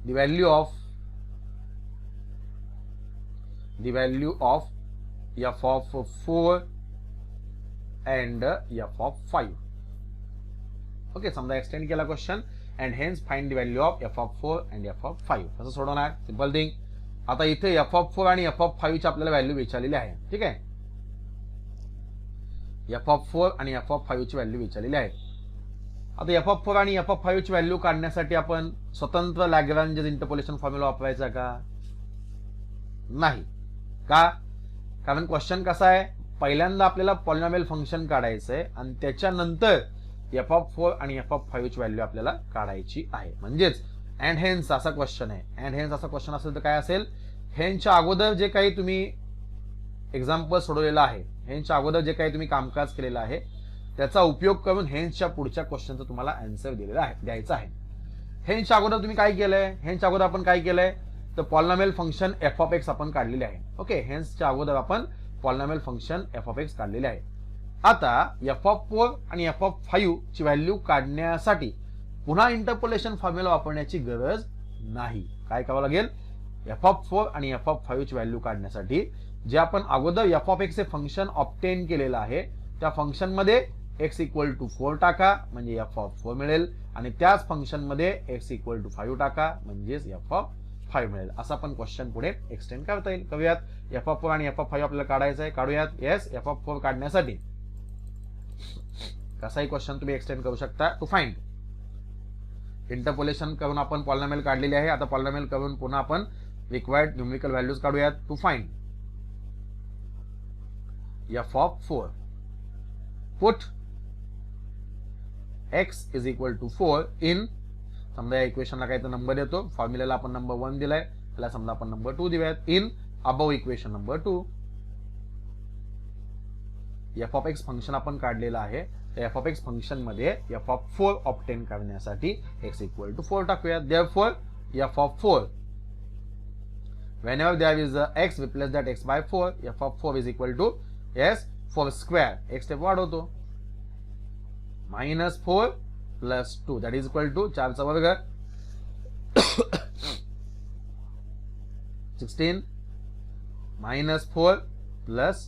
the value of f of 4 and f of 5. Okay, समजा एक्सटेंड केला question. And hence find the value of f of 4 and f of 5. कसं सोडवणार, सिंपल थिंग. आता इथे f of 4 आणि f of 5 ची आपल्याला व्हॅल्यू विचारलेली आहे. ठीक आहे, f of 4 आणि f of 5 ची व्हॅल्यू विचारलेली आहे. आता f of 4 आणि f of 5 ची व्हॅल्यू काढण्यासाठी आपण स्वतंत्र लॅग्रांजेस इंटरपोलेशन फॉर्म्युला वापरायचा का, नाही. का, कारण क्वेश्चन कसा आहे, पहिल्यांदा आपल्याला पॉलिनॉमियल फंक्शन काढायचं आहे आणि त्याच्यानंतर एफ ऑफ 4 आणि एफ ऑफ 5 ची व्हॅल्यू आपल्याला काढायची आहे. म्हणजेच अँड हेन्स असा क्वेश्चन आहे. अँड हेन्स असा क्वेश्चन असेल तर काय असेल, हेन्सच्या अगोदर जे काही तुम्ही एक्झाम्पल सोडवलेलं आहे, हेन्सच्या अगोदर जे काही तुम्ही कामकाज केलेलं आहे त्याचा उपयोग करून हेन्सच्या पुढच्या क्वेश्चनचा तुम्हाला आन्सर दिलेला आहे, द्यायचा आहे. हेन्सच्या अगोदर तुम्ही काय केलंय, हेन्सच्या अगोदर आपण काय केलंय तर polynomial function f of x आपण काढलेले आहे. ओके, हेन्सच्या अगोदर आपण polynomial function f of x काढलेले आहे. आता एफ ऑफ 4 आणि एफ ऑफ 5 ची व्हॅल्यू काढण्यासाठी पुन्हा इंटरपोलेशन फॉर्म्युला वापरण्याची गरज नाही. काय करावं लागेल, एफ ऑफ 4 आणि एफ ऑफ 5 ची व्हॅल्यू काढण्यासाठी जे आपण अगोदर एफ ऑफ एक्स हे फंक्शन ऑब्टेन केलेलं आहे त्या फंक्शन मध्ये एक्स इक्वल टू 4 टाका म्हणजे एफ ऑफ 4 मिळेल आणि त्याच फंक्शन मध्ये एक्स इक्वल टू 5 टाका म्हणजेच एफ ऑफ 5 मिळेल. असा पण क्वेश्चन पुढे एक्सटेंड करता येईल. करूयात. एफ ऑफ 4 आणि एफ ऑफ 5 आपल्याला काढायचं आहे, काढूयात. येस, एफ ऑफ 4 काढण्यासाठी कसाही क्वेश्चन तुम्ही एक्सटेंड करू शकता. टू फाइंड, इंटरपोलेशन करून आपण पॉलिनॉमियल काढलेली आहे. आता पॉलिनॉमियल करून पुन्हा आपण रिक्वायर्ड न्यूमेरिकल व्हॅल्यूज काढूयात. To find f of 4, put x is equal to 4 in समजा या इक्वेशनला काय तर नंबर येतो, फॉर्म्युल्याला आपण नंबर 1 दिलाय, त्याला समजा आपण नंबर 2 देऊयात in above equation number 2. F of x function आपण काढलेलं आहे, तर एफ ऑफ एक्स फंक्शन मध्ये एफ ऑफ 4 ऑब्टेन करण्यासाठी x इक्वल टू 4 टाकूया. Therefore F of 4 whenever there is a x, replace that x by 4. f of 4 is equal to s 4 square. एक स्टेप वाढवतो, minus 4 plus 2 that is equal to 4 चा वर्ग 16 minus 4 plus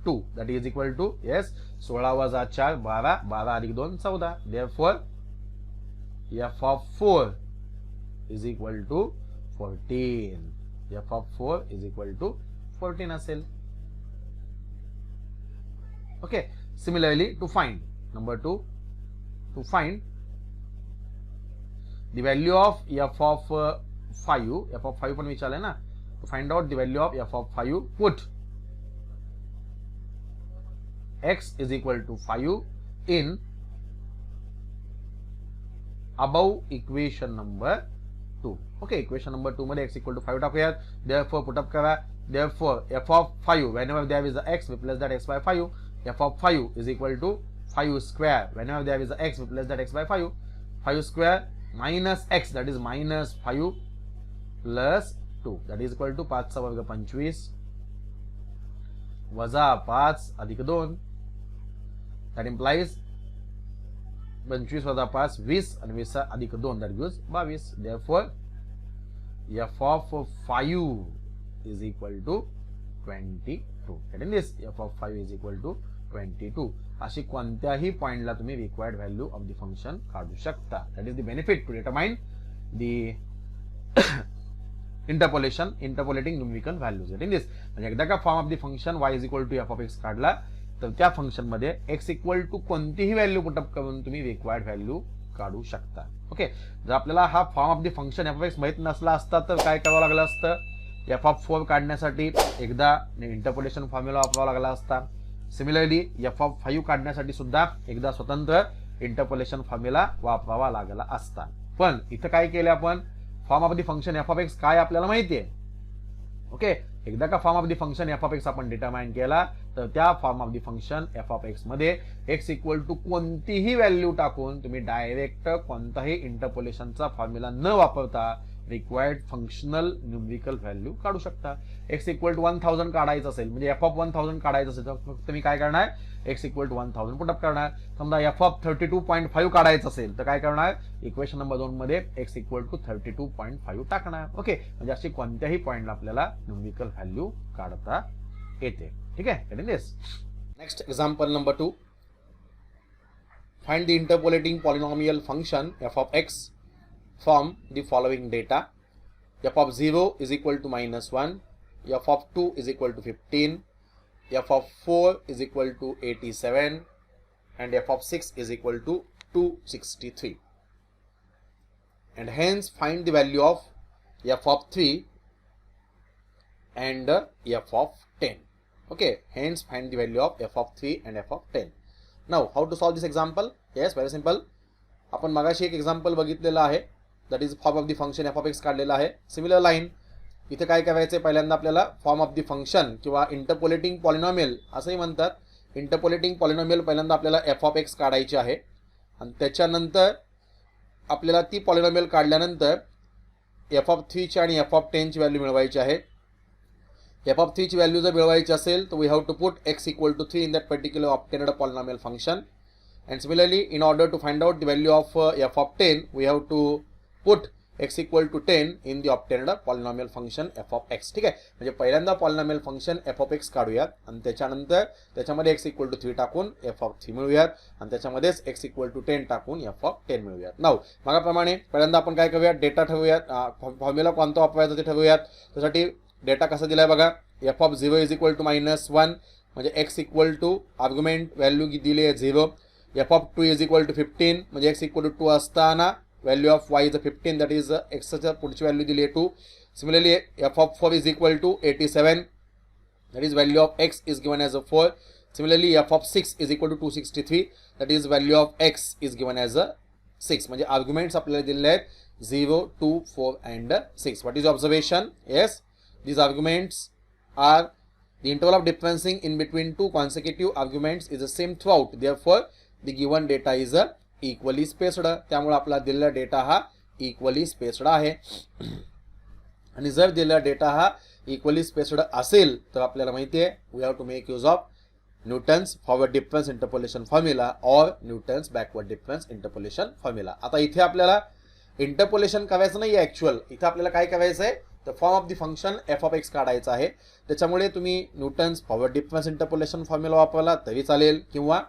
2 that is equal to yes 16 वजा 4 12, 12 अधिक 2 14. Therefore f of 4 is equal to 14. f of 4 is equal to 14 असेल. Okay. Similarly, to find number 2, to find the value of f of 5, f of 5 पण विचारले ना, to find out the value of f of 5, put x is equal to 5 in above equation number 2. Okay, equation number 2 मध्ये x equal to 5 टाकूयात. Therefore put up करा. Therefore f of 5 whenever there is a x, replace that x by 5. f of 5 is equal to 5 square. Whenever there is a x, replace that x by 5. 5 square minus x, that is minus 5 plus 2, that is equal to 5 चा वर्ग 25 वजा 5 अधिक 2, that implies 25 वजा 5 20 आणि 20 अधिक 2 that gives 22. Therefore f of 5 is equal to 22. Getting this? f of 5 is equal to 22. अशी कोणत्याही पॉइंटला तुम्ही required value of the function काढू शकता. That is the benefit to determine the interpolating numerical values. Getting this? म्हणजे एकदा का form of the function y is equal to f of x काढला, तर त्या फंक्शन मध्ये x इक्वल टू कोणतीही व्हॅल्यू पुटअप करून तुम्ही रिक्वायर्ड व्हॅल्यू काढू शकता. ओके. जर आपल्याला हा form of the function f of x माहित नसला असता तर काय करावं लागलं असतं, f ऑफ 4 काढण्यासाठी एकदा इंटरपोलेशन फॉर्म्युला वापरावा लागला असता. सिमिलरली f ऑफ 5 काढण्यासाठी सुद्धा एकदा स्वतंत्र इंटरपोलेशन फॉर्म्युला वापरावा लागला असता. पण इथं काय केलं आपण, form of the function f of x काय आपल्याला माहिती आहे. ओके. एकदा का form of the function f of x आपण डिटरमाइन केला, तर त्या form of the function f of x मध्ये x इक्वल टू कोणतीही व्हॅल्यू टाकून तुम्ही डायरेक्ट कोणताही इंटरपोलेशनचा फॉर्म्युला न वापरता रिक्वायर्ड फंक्शनल न्यूमेरिकल व्हॅल्यू काढू शकता. x इक्वल टू 1000 काढायचं असेल, म्हणजे f ऑफ 1000 काढायचं असेल तर फक्त मी काय करणार, x इक्वल टू 1000 पुटअप करणार. समजा f ऑफ 32.5 काढायचं असेल तर काय करणार, इक्वेशन नंबर 2 मध्ये x इक्वल टू 32.5 टाकणार. ओके. म्हणजे अशी कोणत्याही पॉइंटला आपल्याला न्यूमेरिकल व्हॅल्यू काढता येते. ठीक आहे. Getting this? Next example number 2. Find the interpolating polynomial function f of x from the following data. f of 0 is equal to -1, f of 2 is equal to 15, f of 4 is equal to 87, and f of 6 is equal to 263. And hence find the value of f of 3 and f of 10. Okay, hence find the value of f of 3 and f of 10. Now how to solve this example? Yes, very simple. आपण मगाशी एक एक्झाम्पल बघितलेलं आहे, that is form of the function f of x काढलेला आहे. सिमिलर लाईन इथे काय करायचं, पहिल्यांदा आपल्याला फॉर्म ऑफ द फंक्शन किंवा इंटरपोलेटिंग पॉलिनॉमियल असंही म्हणतात. इंटरपोलेटिंग पॉलिनॉमियल पहिल्यांदा आपल्याला f ऑफ x काढायची आहे आणि त्याच्यानंतर आपल्याला ती पॉलिनॉमियल काढल्यानंतर f ऑफ 3 ची आणि f ऑफ 10 ची व्हॅल्यू मिळवायची आहे. f ऑफ 3 ची व्हॅल्यू जर मिळवायची असेल तर we have to put x equal to 3 in that particular obtained polynomial function. And similarly, in order to find out the value of f of 10, we have to put x equal to 10 in the obtained polynomial function f of x. ठीक आहे. म्हणजे पहिल्यांदा polynomial function f of x काढूयात आणि त्याच्यानंतर त्याच्यामध्ये x इक्वल टू 3 टाकून f of 3 मिळवूयात आणि त्याच्यामध्येच x इक्वल टू 10 टाकून f of 10 मिळवूयात. नाव मागाप्रमाणे पहिल्यांदा आपण काय करूयात, डेटा ठेवूयात, फॉर्म्युला कोणता वापरायचा ते ठरवूयात. त्यासाठी डेटा कसा दिलाय बघा, f of 0 is equal to -1 म्हणजे x equal to argument value दिली आहे 0. f of 2 is equal to 15 म्हणजे x equal to 2 असताना value of y is 15, that is x च्या पुढची व्हॅल्यू दिली आहे 2. Similarly, f of 4 is equal to 87, that is value of x is given as a 4. Similarly, f of 6 is equal to 263, that is value of x is given as a 6. म्हणजे आर्ग्युमेंट्स आपल्याला दिलेले आहेत 0, 2, 4 and 6. What is the observation? Yes, these arguments are the interval of differencing in between two consecutive arguments is the same throughout. Therefore, the given data is equally spaced. त्यामुळे आपला दिलेला डेटा हा इक्वली स्पेस्ड आहे. आणि जर दिलेला डेटा हा इक्वली स्पेस्ड असेल तर आपल्याला माहिती आहे we have to make use of Newton's forward difference interpolation formula और Newton's backward difference interpolation formula. आता इथे आपल्याला इंटरपोलेशन करायचं नाही आहे ॲक्च्युअल. इथे आपल्याला काय करायचं आहे तर form of the function f of x काढायचं आहे. त्याच्यामुळे तुम्ही Newton's forward difference interpolation formula वापरला तरी चालेल किंवा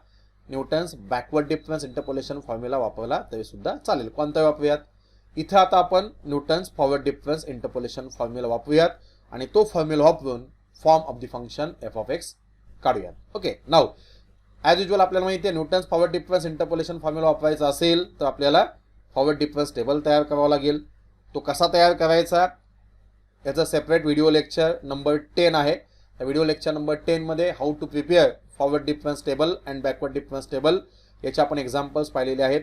Newton's backward difference interpolation formula वापरला तरी सुद्धा चालेल. कोणता वापरूयात? इथे आता आपण Newton's forward difference interpolation formula वापरूयात आणि तो फॉर्म्युला वापरून form of the function f of x काढूयात. ओके, नाव ॲज युजल आपल्याला माहिती आहे Newton's forward difference interpolation formula वापरायचा असेल तर आपल्याला फॉरवर्ड डिफरन्स टेबल तयार करावा लागेल. तो कसा तयार करायचा याचा सेपरेट व्हिडिओ लेक्चर नंबर 10 आहे. त्या व्हिडिओ लेक्चर नंबर 10 मध्ये how to prepare forward difference table and backward difference table याचे आपण एक्झाम्पल्स पाहिलेले आहेत.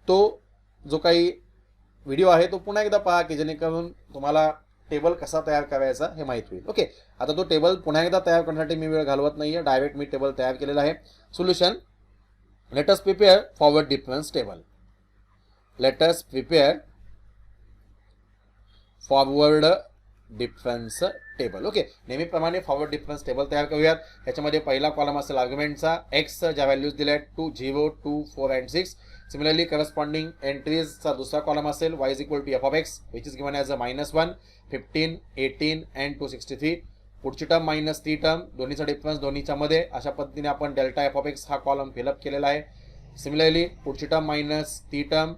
तो जो काही व्हिडिओ आहे तो पुन्हा एकदा पहा की जेणेकरून तुम्हाला टेबल कसा तयार करायचा हे माहिती होईल. ओके, आता तो टेबल पुन्हा एकदा तयार करण्यासाठी मी वेळ घालवत नाहीये, डायरेक्ट मी टेबल तयार केलेला आहे. Solution, let us prepare forward difference table. Let us prepare forward difference table. Okay, नेहमीप्रमाणे फॉरवर्ड डिफरन्स टेबल तयार करूयात. याच्यामध्ये पहिला कॉलम असेल आर्ग्युमेंटचा, एक्स ज्या व्हॅल्यूज दिल्या आहेत 2, 0, 2, 4 अँड 6. सिमिलरली करस्पॉन्डिंग एंट्रीजचा दुसरा कॉलम असेल y is equal to f of x which is given as a -1, 15, 18 and 263. पुढची टर्म मायनस ती टर्म, दोन्हीचा डिफरन्स दोन्हीच्या मध्ये. अशा पद्धतीने आपण डेल्टा एफ ऑफ एक्स हा कॉलम फिलअप केलेला आहे. सिमिलरली पुढची टर्म मायनस ती टर्म,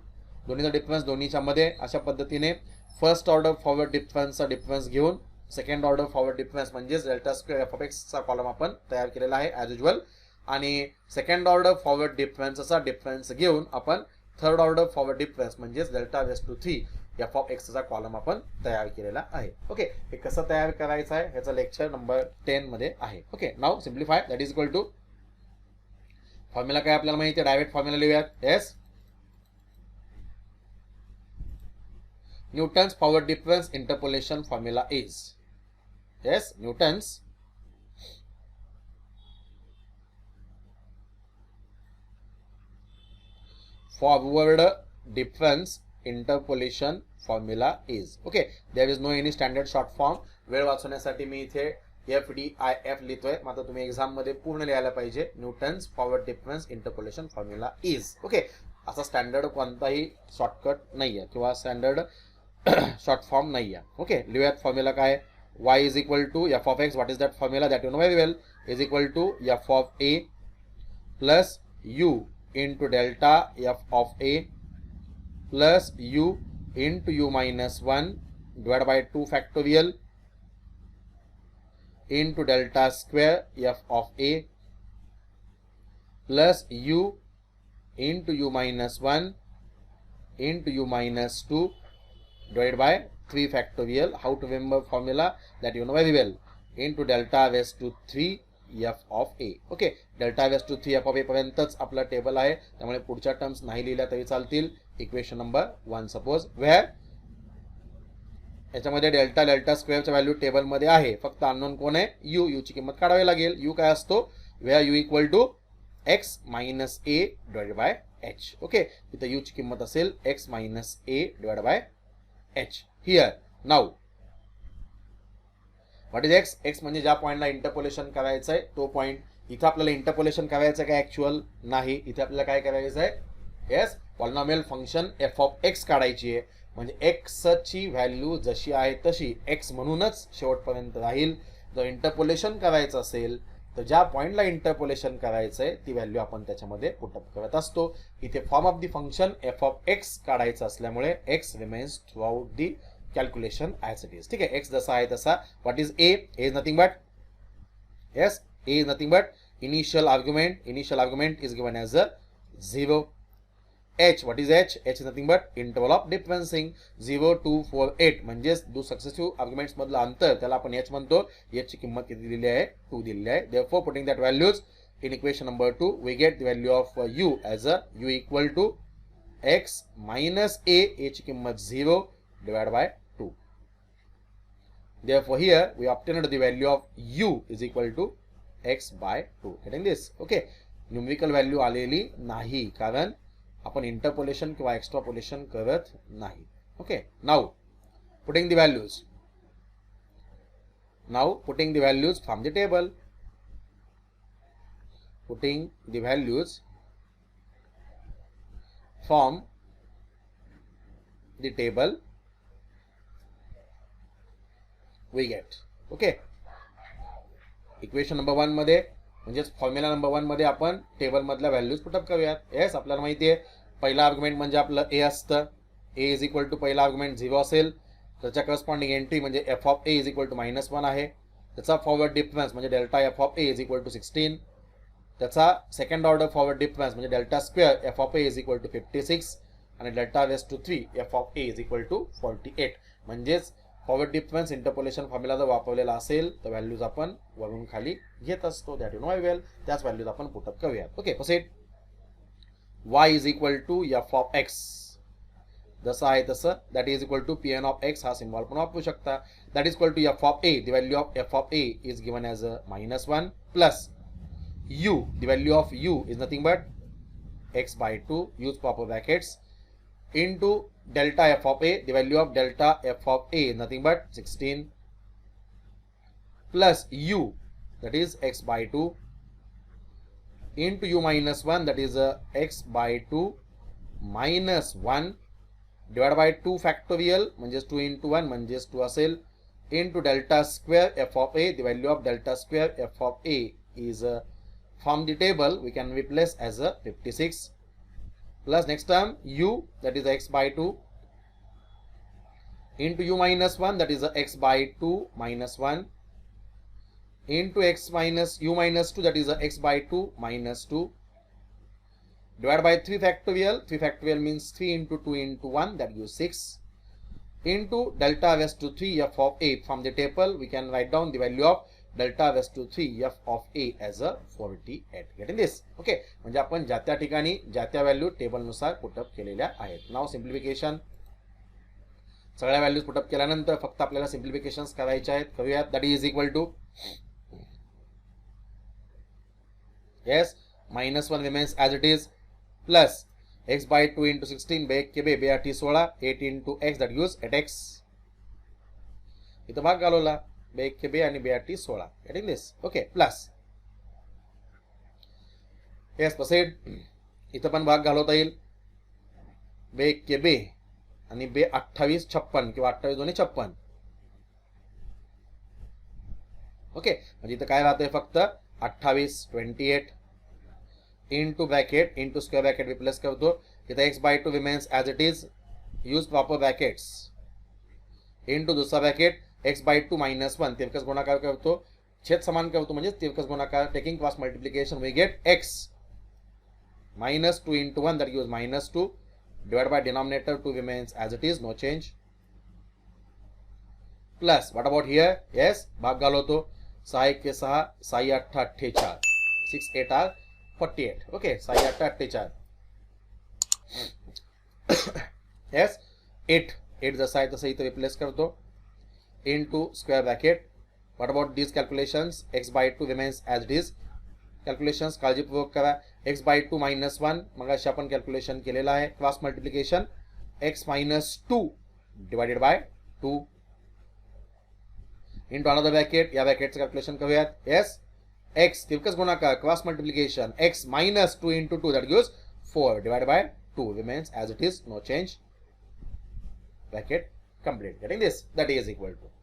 दोन्हीचा डिफरन्स दोन्हीच्या मध्ये. अशा पद्धतीने फर्स्ट ऑर्डर फॉरवर्ड डिफरन्सचा डिफरन्स घेऊन सेकंड ऑर्डर फॉरवर्ड डिफरन्स म्हणजेच डेल्टा स्क्वेअर एफ ऑफ एक्सचा कॉलम आपण तयार केलेला आहे ॲज युजल. आणि सेकंड ऑर्डर फॉरवर्ड डिफरन्सचा डिफरन्स घेऊन आपण थर्ड ऑर्डर फॉरवर्ड डिफरन्स म्हणजेच delta raise to 3 f of एक्सचा कॉलम आपण तयार केलेला आहे. ओके, हे कसं तयार करायचं आहे ह्याचा लेक्चर नंबर 10 मध्ये आहे. Okay, now simplify that is equal to formula काय आपल्याला माहिती आहे, डायरेक्ट फॉर्म्युला लिहूयात. Yes, Newton's forward difference interpolation formula is, yes, Newton's forward difference interpolation formula is. Okay, there is no any standard short form. वेळ वाचवण्यासाठी मी इथे FDIF लिहितोय, मात्र तुम्ही एक्झाम मध्ये पूर्ण लिहायला पाहिजे Newton's forward difference interpolation formula is. Okay, असा स्टँडर्ड कोणताही शॉर्टकट नाहीये किंवा स्टँडर्ड शॉर्ट फॉर्म नाहीये. ओके, लिहूयात फॉर्म्युला काय, y is equal to f of x. What is that formula that you know very well, is equal to f of a plus u into delta f of a plus u into u minus 1 divided by 2 factorial into delta square f of a plus u into u minus 1 into u minus 2 divided by 3 factorial. How to remember formula that you know very well, into delta raised to 3 f of a. Okay, delta raise to 3 f of a पर्यंतच आपला टेबल आहे, त्यामुळे पुढच्या टर्म्स नाही लिहिल्या तरी चालतील. इक्वेशन नंबर 1 सपोज वेअर याच्यामध्ये डेल्टा स्क्वेअरच्या व्हॅल्यू टेबल मध्ये आहे, फक्त अननोन कोण आहे, यू. ची किंमत काढावी लागेल. यू काय असतो, where u equal to x minus a divided by h. Okay, इथे यू ची किंमत असेल x minus a divided by h. Here now what is x, x म्हणजे ज्या पॉईंटला इंटरपोलेशन करायचं आहे तो पॉईंट. इथे आपल्याला इंटरपोलेशन करायचं काय ऍक्च्युअल नाही, इथे आपल्याला काय करायचं आहे, yes, polynomial function f of x काढायची आहे. म्हणजे एक्स ची व्हॅल्यू जशी आहे तशी एक्स म्हणूनच शेवटपर्यंत राहील. जर इंटरपोलेशन करायचं असेल तर ज्या पॉईंटला इंटरपोलेशन करायचं आहे ती व्हॅल्यू आपण त्याच्यामध्ये पुटअप करत असतो. इथे form of the function f of x काढायचं असल्यामुळे x remains through out the calculation as it is. ठीक आहे, x जसा आहे तसा. what is a is nothing but, yes, a is nothing but initial argument is given as a 0. h, what is h is nothing but interval of differencing 0, 2, 4, 8 म्हणजेच दो सक्सेसिव्ह आर्ग्युमेंट्स मधलं अंतर त्याला आपण h म्हणतो. h ची किंमत किती दिलेली आहे, 2 दिलेली आहे. therefore putting that values in equation number 2 we get the value of u as a u equal to x minus a, याची किंमत 0 divide by 2. Therefore here we obtained the value of u is equal to x by 2. Getting this? Okay. Numerical value आलेली नाही कारण आपण इंटरपोलेशन किंवा एक्स्ट्रापोलेशन करत नाही. Okay. Now putting the values. Now putting the values from the table. Putting the values from the table we get. Okay. Equation number 1 मध्ये म्हणजेच फॉर्म्युला नंबर 1 मध्ये आपण टेबल मधल्या व्हॅल्यूज पुटअप करूयात. येस, आपल्याला माहिती आहे पहिला आर्ग्युमेंट म्हणजे आपलं ए असतं. ए इज इक्वल टू पहिला आर्ग्युमेंट 0 असेल, त्याच्या करस्पॉन्डिंग एंट्री म्हणजे f of a is equal to -1 आहे. त्याचा फॉरवर्ड डिफरन्स म्हणजे delta f of a is equal to 16. त्याचा सेकंड ऑर्डर फॉरवर्ड डिफरन्स म्हणजे delta square f of a is equal to 56 आणि delta raise to 3 f of a is equal to 48. म्हणजेच फॉरवर्ड डिफरन्स इंटरपोलेशन फॉर्म्युला जर वापरलेला असेल तर व्हॅल्यूज आपण वरून खाली घेत असतो. That you know I well. त्याच व्हॅल्यूज आपण पुटअप करूयात. Okay. Proceed. y is equal to f of x जसं आहे तसं that is equal to p n of x हा सिम्बॉल पण वापरू शकता. That is equal to f of a. The value of f of a is given as -1 plus u. The value of u is nothing but x by 2 use proper brackets into delta f of a. The value of delta f of a is nothing but 16 plus u, that is x by 2, into u minus 1, that is x by 2 minus 1 divided by 2 factorial म्हणजेच 2 into 1 म्हणजेच 2 असेल into delta square f of a. The value of delta square f of a is from the table we can replace as 56 plus next term u, that is x by 2 into u minus 1, that is x by 2 minus 1 into x minus u minus 2, that is x by 2 minus 2 divided by 3 factorial. 3 factorial means 3 into 2 into 1, that gives 6 into delta raised to 3 f of a. From the table we can write down the value of delta raised to 3 f of a as 48. Getting this? Okay. म्हणजे आपण ज्या त्या ठिकाणी ज्या त्या व्हॅल्यू टेबल नुसार पुटअप केलेल्या आहेत. नाव सिम्प्लिफिकेशन. सगळ्या व्हॅल्यूज पुटअप केल्यानंतर फक्त आपल्याला सिम्प्लिफिकेशन्स करायचे आहेत. करूयात. That is equal to yes -1 remains as it is plus x by 2 into 16 बे के बे 16 8 into x that gives 8x. इथं भाग घालवला बे के बे आणि 16. getting this? okay. plus yes proceed. इथं पण भाग घालवता येईल बे के बे आणि बे 28 56 किंवा 28 दोन्ही 56. ओके. म्हणजे इथं काय राहतंय फक्त 28 28 into bracket into square bracket replace करतो. इथं x by 2 remains as it is. use proper brackets into दुसरा ब्रॅकेट x by 2 minus 1 तिरकस गुणाकार करतो. छेद समान करतो म्हणजे तिरकस गुणाकार. Taking cross multiplication we get x minus 2 into 1, that gives -2 divided by denominator 2 remains as it is, no change, plus what about here? yes भाग घालवतो. 6 1 के 6 6 8 48 6 8 are 48. okay. 6 8 48 yes 8 जसा आहे तसं इथं रिप्लेस करतो into square bracket. what about these calculations? x by 2 remains as it is. Calculations काळजीपूर्वक करा. x by 2 minus 1 मगाशी आपण कॅल्क्युलेशन केलेलं आहे. Cross multiplication x minus 2 divided by 2 into another bracket. या ब्रॅकेटचं कॅल्क्युलेशन करूयात. yes x तिरकस गुणाकार cross multiplication x minus 2 into 2, that gives 4 divided by 2 remains as it is, no change. bracket complete. getting this? that is equal to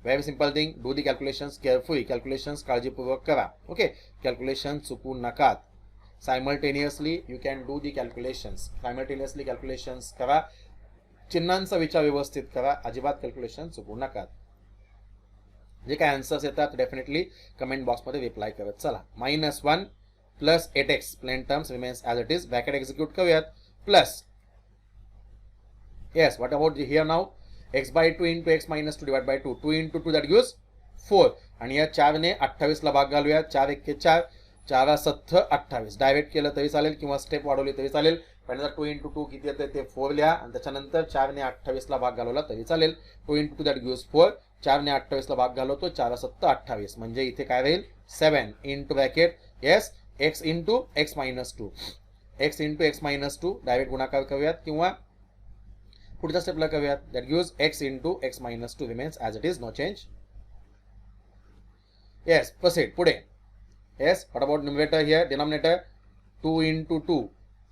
very simple thing. do the calculations carefully. calculations काळजीपूर्वक करा. okay. calculation चुकू नका. simultaneously you can do the calculations. simultaneously calculations करा. चिन्हांचा विचार व्यवस्थित करा. अजिबात कॅल्क्युलेशन चुकू नका. जे काय आन्सर्स येतात डेफिनेटली कमेंट बॉक्समध्ये रिप्लाय करत चला. -1 plus 8x plain terms remains as it is. Bracket execute करूयात. Plus yes what about here now? x by 2 into x minus 2 divided by 2 2 into 2, that gives 4 आणि या 4 ने 28 ला भाग घालूया. 4 1 4 4 7 28. डायरेक्ट केलं तरी चालेल किंवा स्टेप वाढवली तरी चालेल पहिल्यांदा 2 into 2 किती येते ते 4 लिहा आणि त्याच्यानंतर 4 ने 28 ला भाग घालवला तरी चालेल. 2 into 2 दॅट गिव्स 4. 4 ने 28 ला भाग घालवतो 4 7 28 म्हणजे इथे काय राहील 7 into bracket yes x into x minus 2. x into x minus 2 direct गुणाकार करूयात किंवा पुढच्या स्टेपला करूयात. That gives x into x minus 2 remains as it is, no change. Yes proceed पुढे. Yes what about numerator here denominator 2 into 2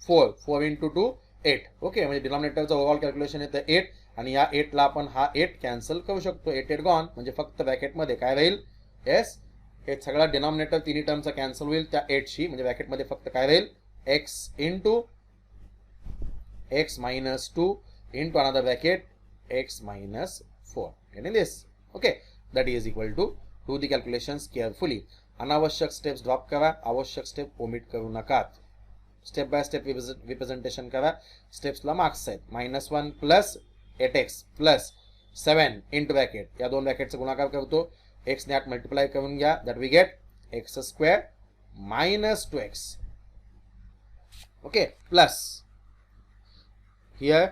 4 4 into 2 8. Okay म्हणजे डिनॉमिनेटरचं ओव्हरऑल कॅल्क्युलेशन येतं 8 आणि या 8 ला आपण हा 8 कॅन्सल करू शकतो. 8 8 गॉन म्हणजे फक्त ब्रॅकेटमध्ये काय राहील येस हे सगळा डिनॉमिनेटर तिन्ही टर्मचा कॅन्सल होईल त्या 8 शी म्हणजे ब्रॅकेटमध्ये फक्त काय राहील x into x minus 2 into another bracket x minus 4. Getting this? Okay, that is equal to do the calculations carefully. अनावश्यक स्टेप्स ड्रॉप करा, आवश्यक स्टेप ओमिट करू नका. स्टेप बाय स्टेप रिप्रेझेंटेशन करा. स्टेप्सला मार्क्स आहेत. -1 plus 8x plus 7 into bracket या दोन ब्रॅकेटचा गुणाकार करतो. x ने 8 मल्टिप्लाय करून घ्या. That we get x square minus 2x. Okay plus here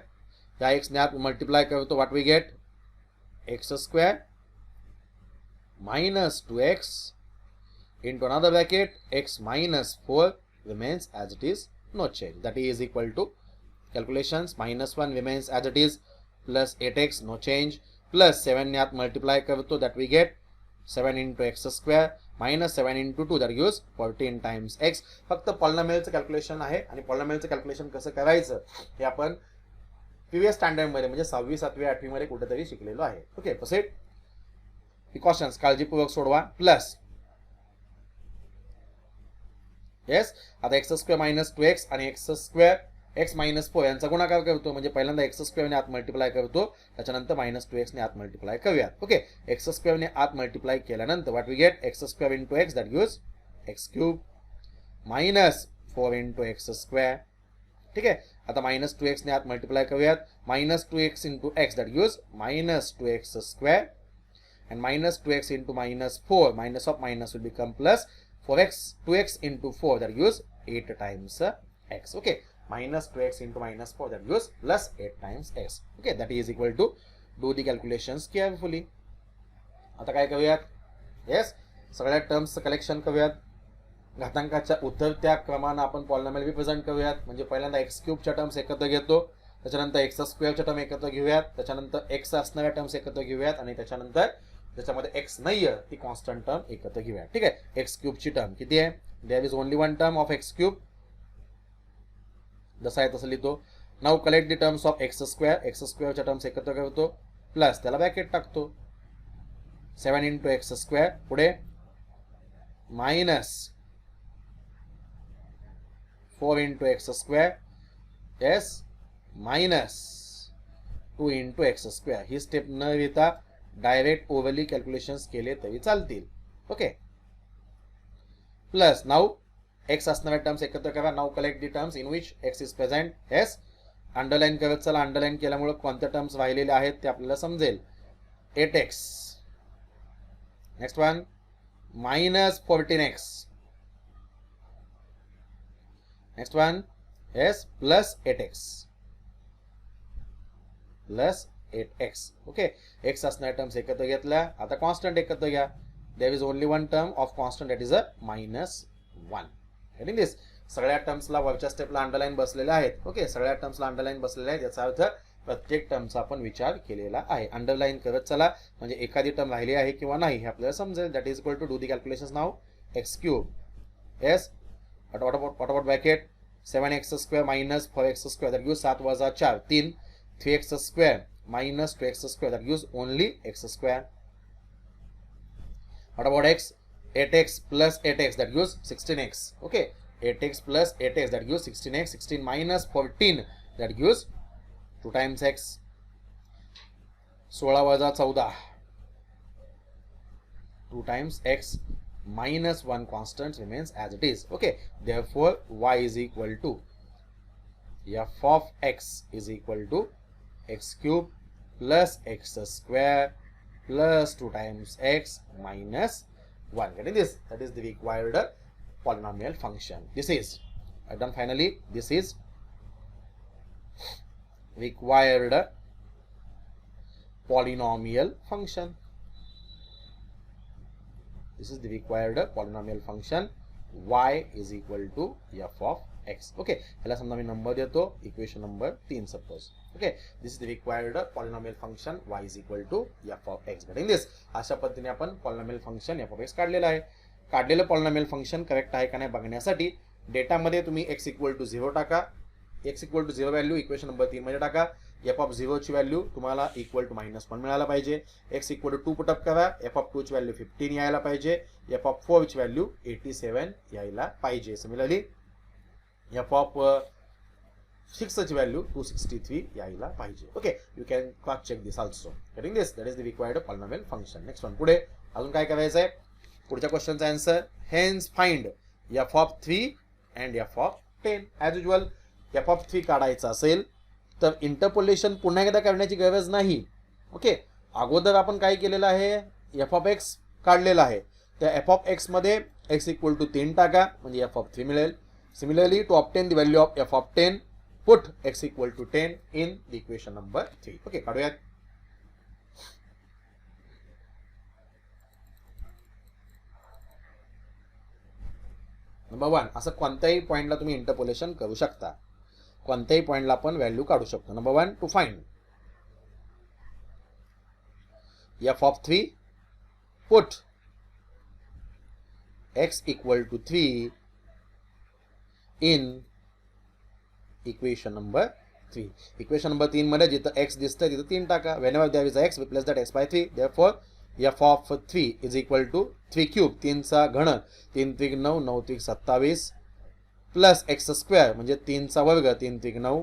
या x ने 8 मल्टिप्लाय करतो. What we get x square minus 2x into another bracket x minus 4 remains as it is, no change. That is equal to calculations -1 remains as it is plus 8x no change plus 7 ने आत multiply करतो. That we get 7 into x square minus 7 into 2 that gives 14 times x. फक्त पॉलिनॉमियलचं कॅल्क्युलेशन आहे आणि पॉलिनॉमियलचं कॅल्क्युलेशन कसं करायचं हे आपण प्रिव्हियस स्टँडर्ड मध्ये म्हणजे 6वी 7वी 8वी मध्ये कुठेतरी शिकलेलो आहे. Okay proceed. इक्वेशन्स काळजीपूर्वक सोडवा. प्लस येस आता x स्क्वेअर मायनस 2x आणि x स्क्वेअर x मायनस 4 यांचा गुणाकार करतो म्हणजे पहिल्यांदा x स्क्वेअर ने आत मल्टिप्लाय करतो त्याच्यानंतर -2x ने आत मल्टिप्लाय करूयात. ओके x स्क्वेअर ने आत मल्टिप्लाय केल्यानंतर what we get x square into x that gives x cube minus 4 into x square. ठीक आहे आता -2x ने आत मल्टिप्लाय करूयात. -2x into x that gives -2x square and -2x into -4 minus of minus will become plus 4x 2x into 4 that gives 8 times x. Okay -2x into -4 that gives plus 8 times x. Okay that is equal to do the calculations carefully. आता काय करूयात येस सगळ्या टर्म्सचं कलेक्शन करूयात. घातांकाच्या उतरत्या क्रमानं आपण पॉलिनॉमियल रिप्रेझेंट करूयात. म्हणजे पहिल्यांदा x क्यूबच्या टर्म्स एकत्र घेतो त्याच्यानंतर x स्क्वेअरच्या टर्म एकत्र घेऊयात त्याच्यानंतर x असणाऱ्या टर्म्स एकत्र घेऊयात आणि त्याच्यानंतर ज्याच्यामध्ये x नाहीये ती कॉन्स्टंट टर्म एकत्र घेऊया. ठीक आहे x क्यूब ची टर्म किती आहे there is only one term of x cube जसा आहे तसं लिहितो. Now collect the terms of x स्क्वेअरच्या टर्म्स एकत्र करतो प्लस त्याला ब्रॅकेट टाकतो 7 इंटू x स्क्वेअर पुढे minus 4 into x square yes minus 2 into x square. ही स्टेप न लिहिता डायरेक्ट ओव्हरली कॅल्क्युलेशन्स केले तरी चालतील. ओके प्लस नाउ x असणाऱ्या टर्म्स एकत्र करा. Now collect the terms in which x is present. Yes underline करत चला. अंडरलाईन केल्यामुळे कोणत्या टर्म्स राहिलेले आहेत ते आपल्याला समजेल. 8x next one minus 14x next one yes plus 8x plus 8x. Okay x असणाऱ्या टर्म्स एकत्र घेतल्या. आता कॉन्स्टंट एकत्र घ्या. There is only one term of constant that is a -1. Getting this सगळ्या टर्म्सला वरच्या स्टेपला अंडरलाईन बसलेल्या आहेत. ओके सगळ्या टर्म्सला अंडरलाईन बसलेल्या आहेत याचा अर्थ प्रत्येक टर्मचा आपण विचार केलेला आहे. अंडरलाईन करत चला म्हणजे एखादी टर्म राहिली आहे किंवा नाही हे आपल्याला समजेल. That is equal to do the calculations now x cube yes what about bracket 7x square minus 4x square that gives 7 वजा 4 3 3x square minus 2x square that gives only x square. What about x? 8x plus 8x that gives 16x. Okay 8x plus 8x that gives 16x. 16 minus 14 that gives 2 times x. 16 वजा 14 2 times x minus 1 constant remains as it is. Okay therefore y is equal to f of x is equal to x cube plus x square plus 2 times x minus 1. Getting this? That is the required polynomial function. This is done finally. This is required polynomial function. This is the required polynomial function y is equal to f of x. Okay, ह्याला समजा मी नंबर देतो equation number 3 suppose. Okay, this is the required polynomial function y is equal to f of x. getting this? अशा पद्धतीने आपण polynomial function f of x काढलेलं आहे. काढलेलं पॉलिनॉमियल फंक्शन करेक्ट आहे का नाही बघण्यासाठी डेटामध्ये तुम्ही x इक्वल टू 0 टाका. x equal to 0 value equation number 3 मध्ये टाका. f ऑफ 0 ची व्हॅल्यू तुम्हाला इक्वल टू -1 मिळायला पाहिजे. x इक्वल टू 2 पुटअप करा. f ऑफ 2 ची व्हॅल्यू 15 यायला पाहिजे. f ऑफ 4 ची व्हॅल्यू 87 यायला पाहिजे. सिमिलरली f ऑफ 6 ची व्हॅल्यू 263 यायला पाहिजे. Okay, you can cross check this also. Getting this? That is the required polynomial function. Next one. पुढे अजून काय करायचं आहे? पुढच्या क्वेश्चनचा answer hence find f of 3 and f of 10. As usual f of 3 काढायचा असेल तर इंटरपोलेशन पुन्हा एकदा करण्याची गरज नाही. ओके, अगोदर आपण काय केलेलं आहे? f ऑफ x काढलेला आहे. त्या f ऑफ x मध्ये x इक्वल टू 3 टाका म्हणजे f ऑफ 3 मिळेल. Similarly to obtain the value of f of 10 put x equal to 10 in the equation number 3. Okay, काढूयात. नंबर 1, असं कोणत्याही पॉइंटला तुम्ही इंटरपोलेशन करू शकता. कोणत्याही पॉइंटला आपण व्हॅल्यू काढू शकतो. Number 1, to find f of 3 put x equal to 3 in equation number 3. Equation number 3 मध्ये जिथं x दिसतंय तिथं 3 टाका. whenever there is a x replace that x by 3. therefore f of 3 is equal to 3 cube 3 चा घन 3 त्रिक 9 9 त्रिक 27 प्लस x स्क्वेअर म्हणजे 3 चा वर्ग 3 त्रिक 9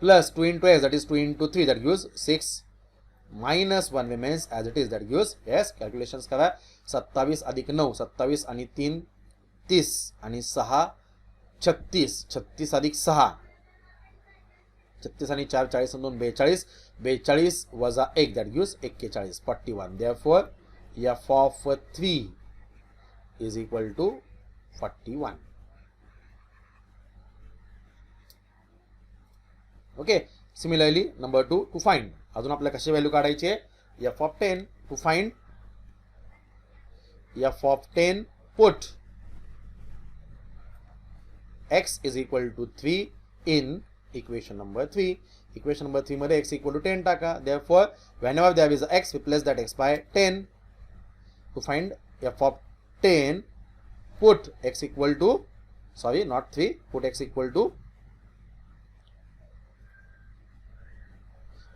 plus 2 into x that is 2 into 3 that gives 6 minus 1 remains as it is that gives yes. calculations करा. 27 अधिक 9 27 आणि 3 30 आणि 6 36 36 अधिक 6 36 आणि 4 40 आणि 2 42 42 वजा 1 that gives 41 41. therefore f of 3 is equal to 41. Okay, similarly number 2, to find. अजून आपल्याला कशी व्हॅल्यू काढायची आहे? f of 10. To find f of 10 put x is equal to 3 in equation number 3. equation number 3 मध्ये x equal to 10 टाका. therefore whenever there is a x replace that x by 10. to find f of 10 put x equal to not 3, put x equal to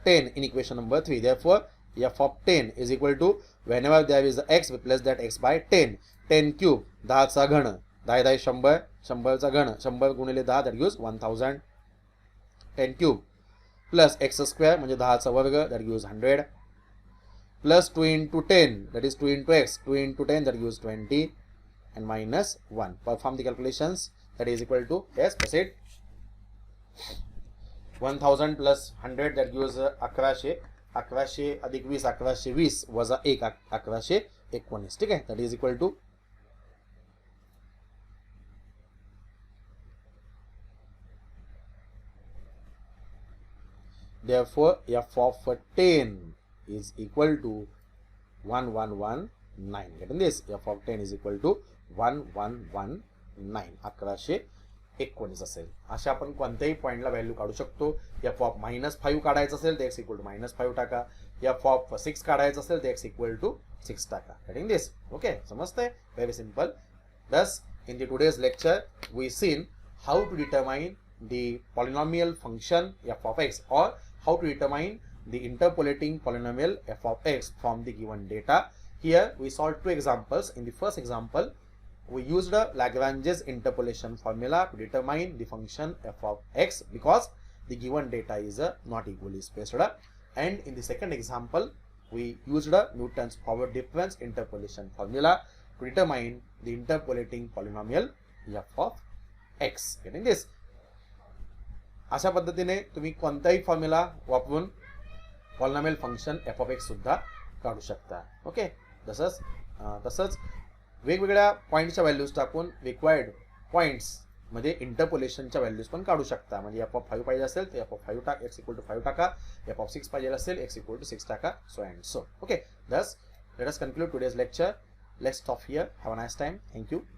10 in equation number 3. therefore f of 10 is equal to whenever there is a x replace that x by 10. 10 cube 10 चा घन 10 10 100 100 चा घन 100 गुणिले 10 that gives 1000. 10 cube plus x square म्हणजे 10 चा वर्ग that gives 100 plus 2 into 10 that is 2 into x 2 into 10 that gives 20 and minus 1. perform the calculations. that is equal to yes, proceed. 1000 plus 100 that gives 1100. 1100 अधिक 20 1120 वजा 1 1119. ठीक आहे. that is equal to therefore f of 10 is equal to 1119. getting this? f of 10 is equal to 1119 1119 असेल. अशा आपण कोणत्याही पॉइंटला व्हॅल्यू काढू शकतो. f ऑफ -5 काढायचं असेल तर x इक्वल टू -5 टाका. f ऑफ 6 काढायचं असेल तर x इक्वल टू 6 टाका. getting this? ओके, समजतंय? Very simple. thus in the today's lecture we seen how to determine the polynomial function f of x or how to determine the interpolating polynomial f of x from the given data. Here we solved two examples. In the first example we used a Lagrange's interpolation formula to determine the function f of x because the given data is not equally spaced. And in the second example we used a Newton's power difference interpolation formula to determine the interpolating polynomial f of x. Getting this? अशा पद्धतीने तुम्ही कोणताही फॉर्म्युला वापरून polynomial function f of x सुद्धा काढू शकता. ओके, तसंच वेगवेगळ्या पॉइंटच्या व्हॅल्यूज टाकून रिक्वायर्ड पॉइंट्स म्हणजे इंटरपोलेशनच्या व्हॅल्यूज पण काढू शकता. म्हणजे एफ ऑफ 5 पाहिजे असेल तर एफ ऑफ 5 टाका, एक्स इक्वल टू 5 टाका. एफ ऑफ 6 पाहिजे असेल एक्स इक्वल टू 6 टाका, so and so. Okay, thus let us conclude today's lecture. Let's stop here. Have a nice time. Thank you.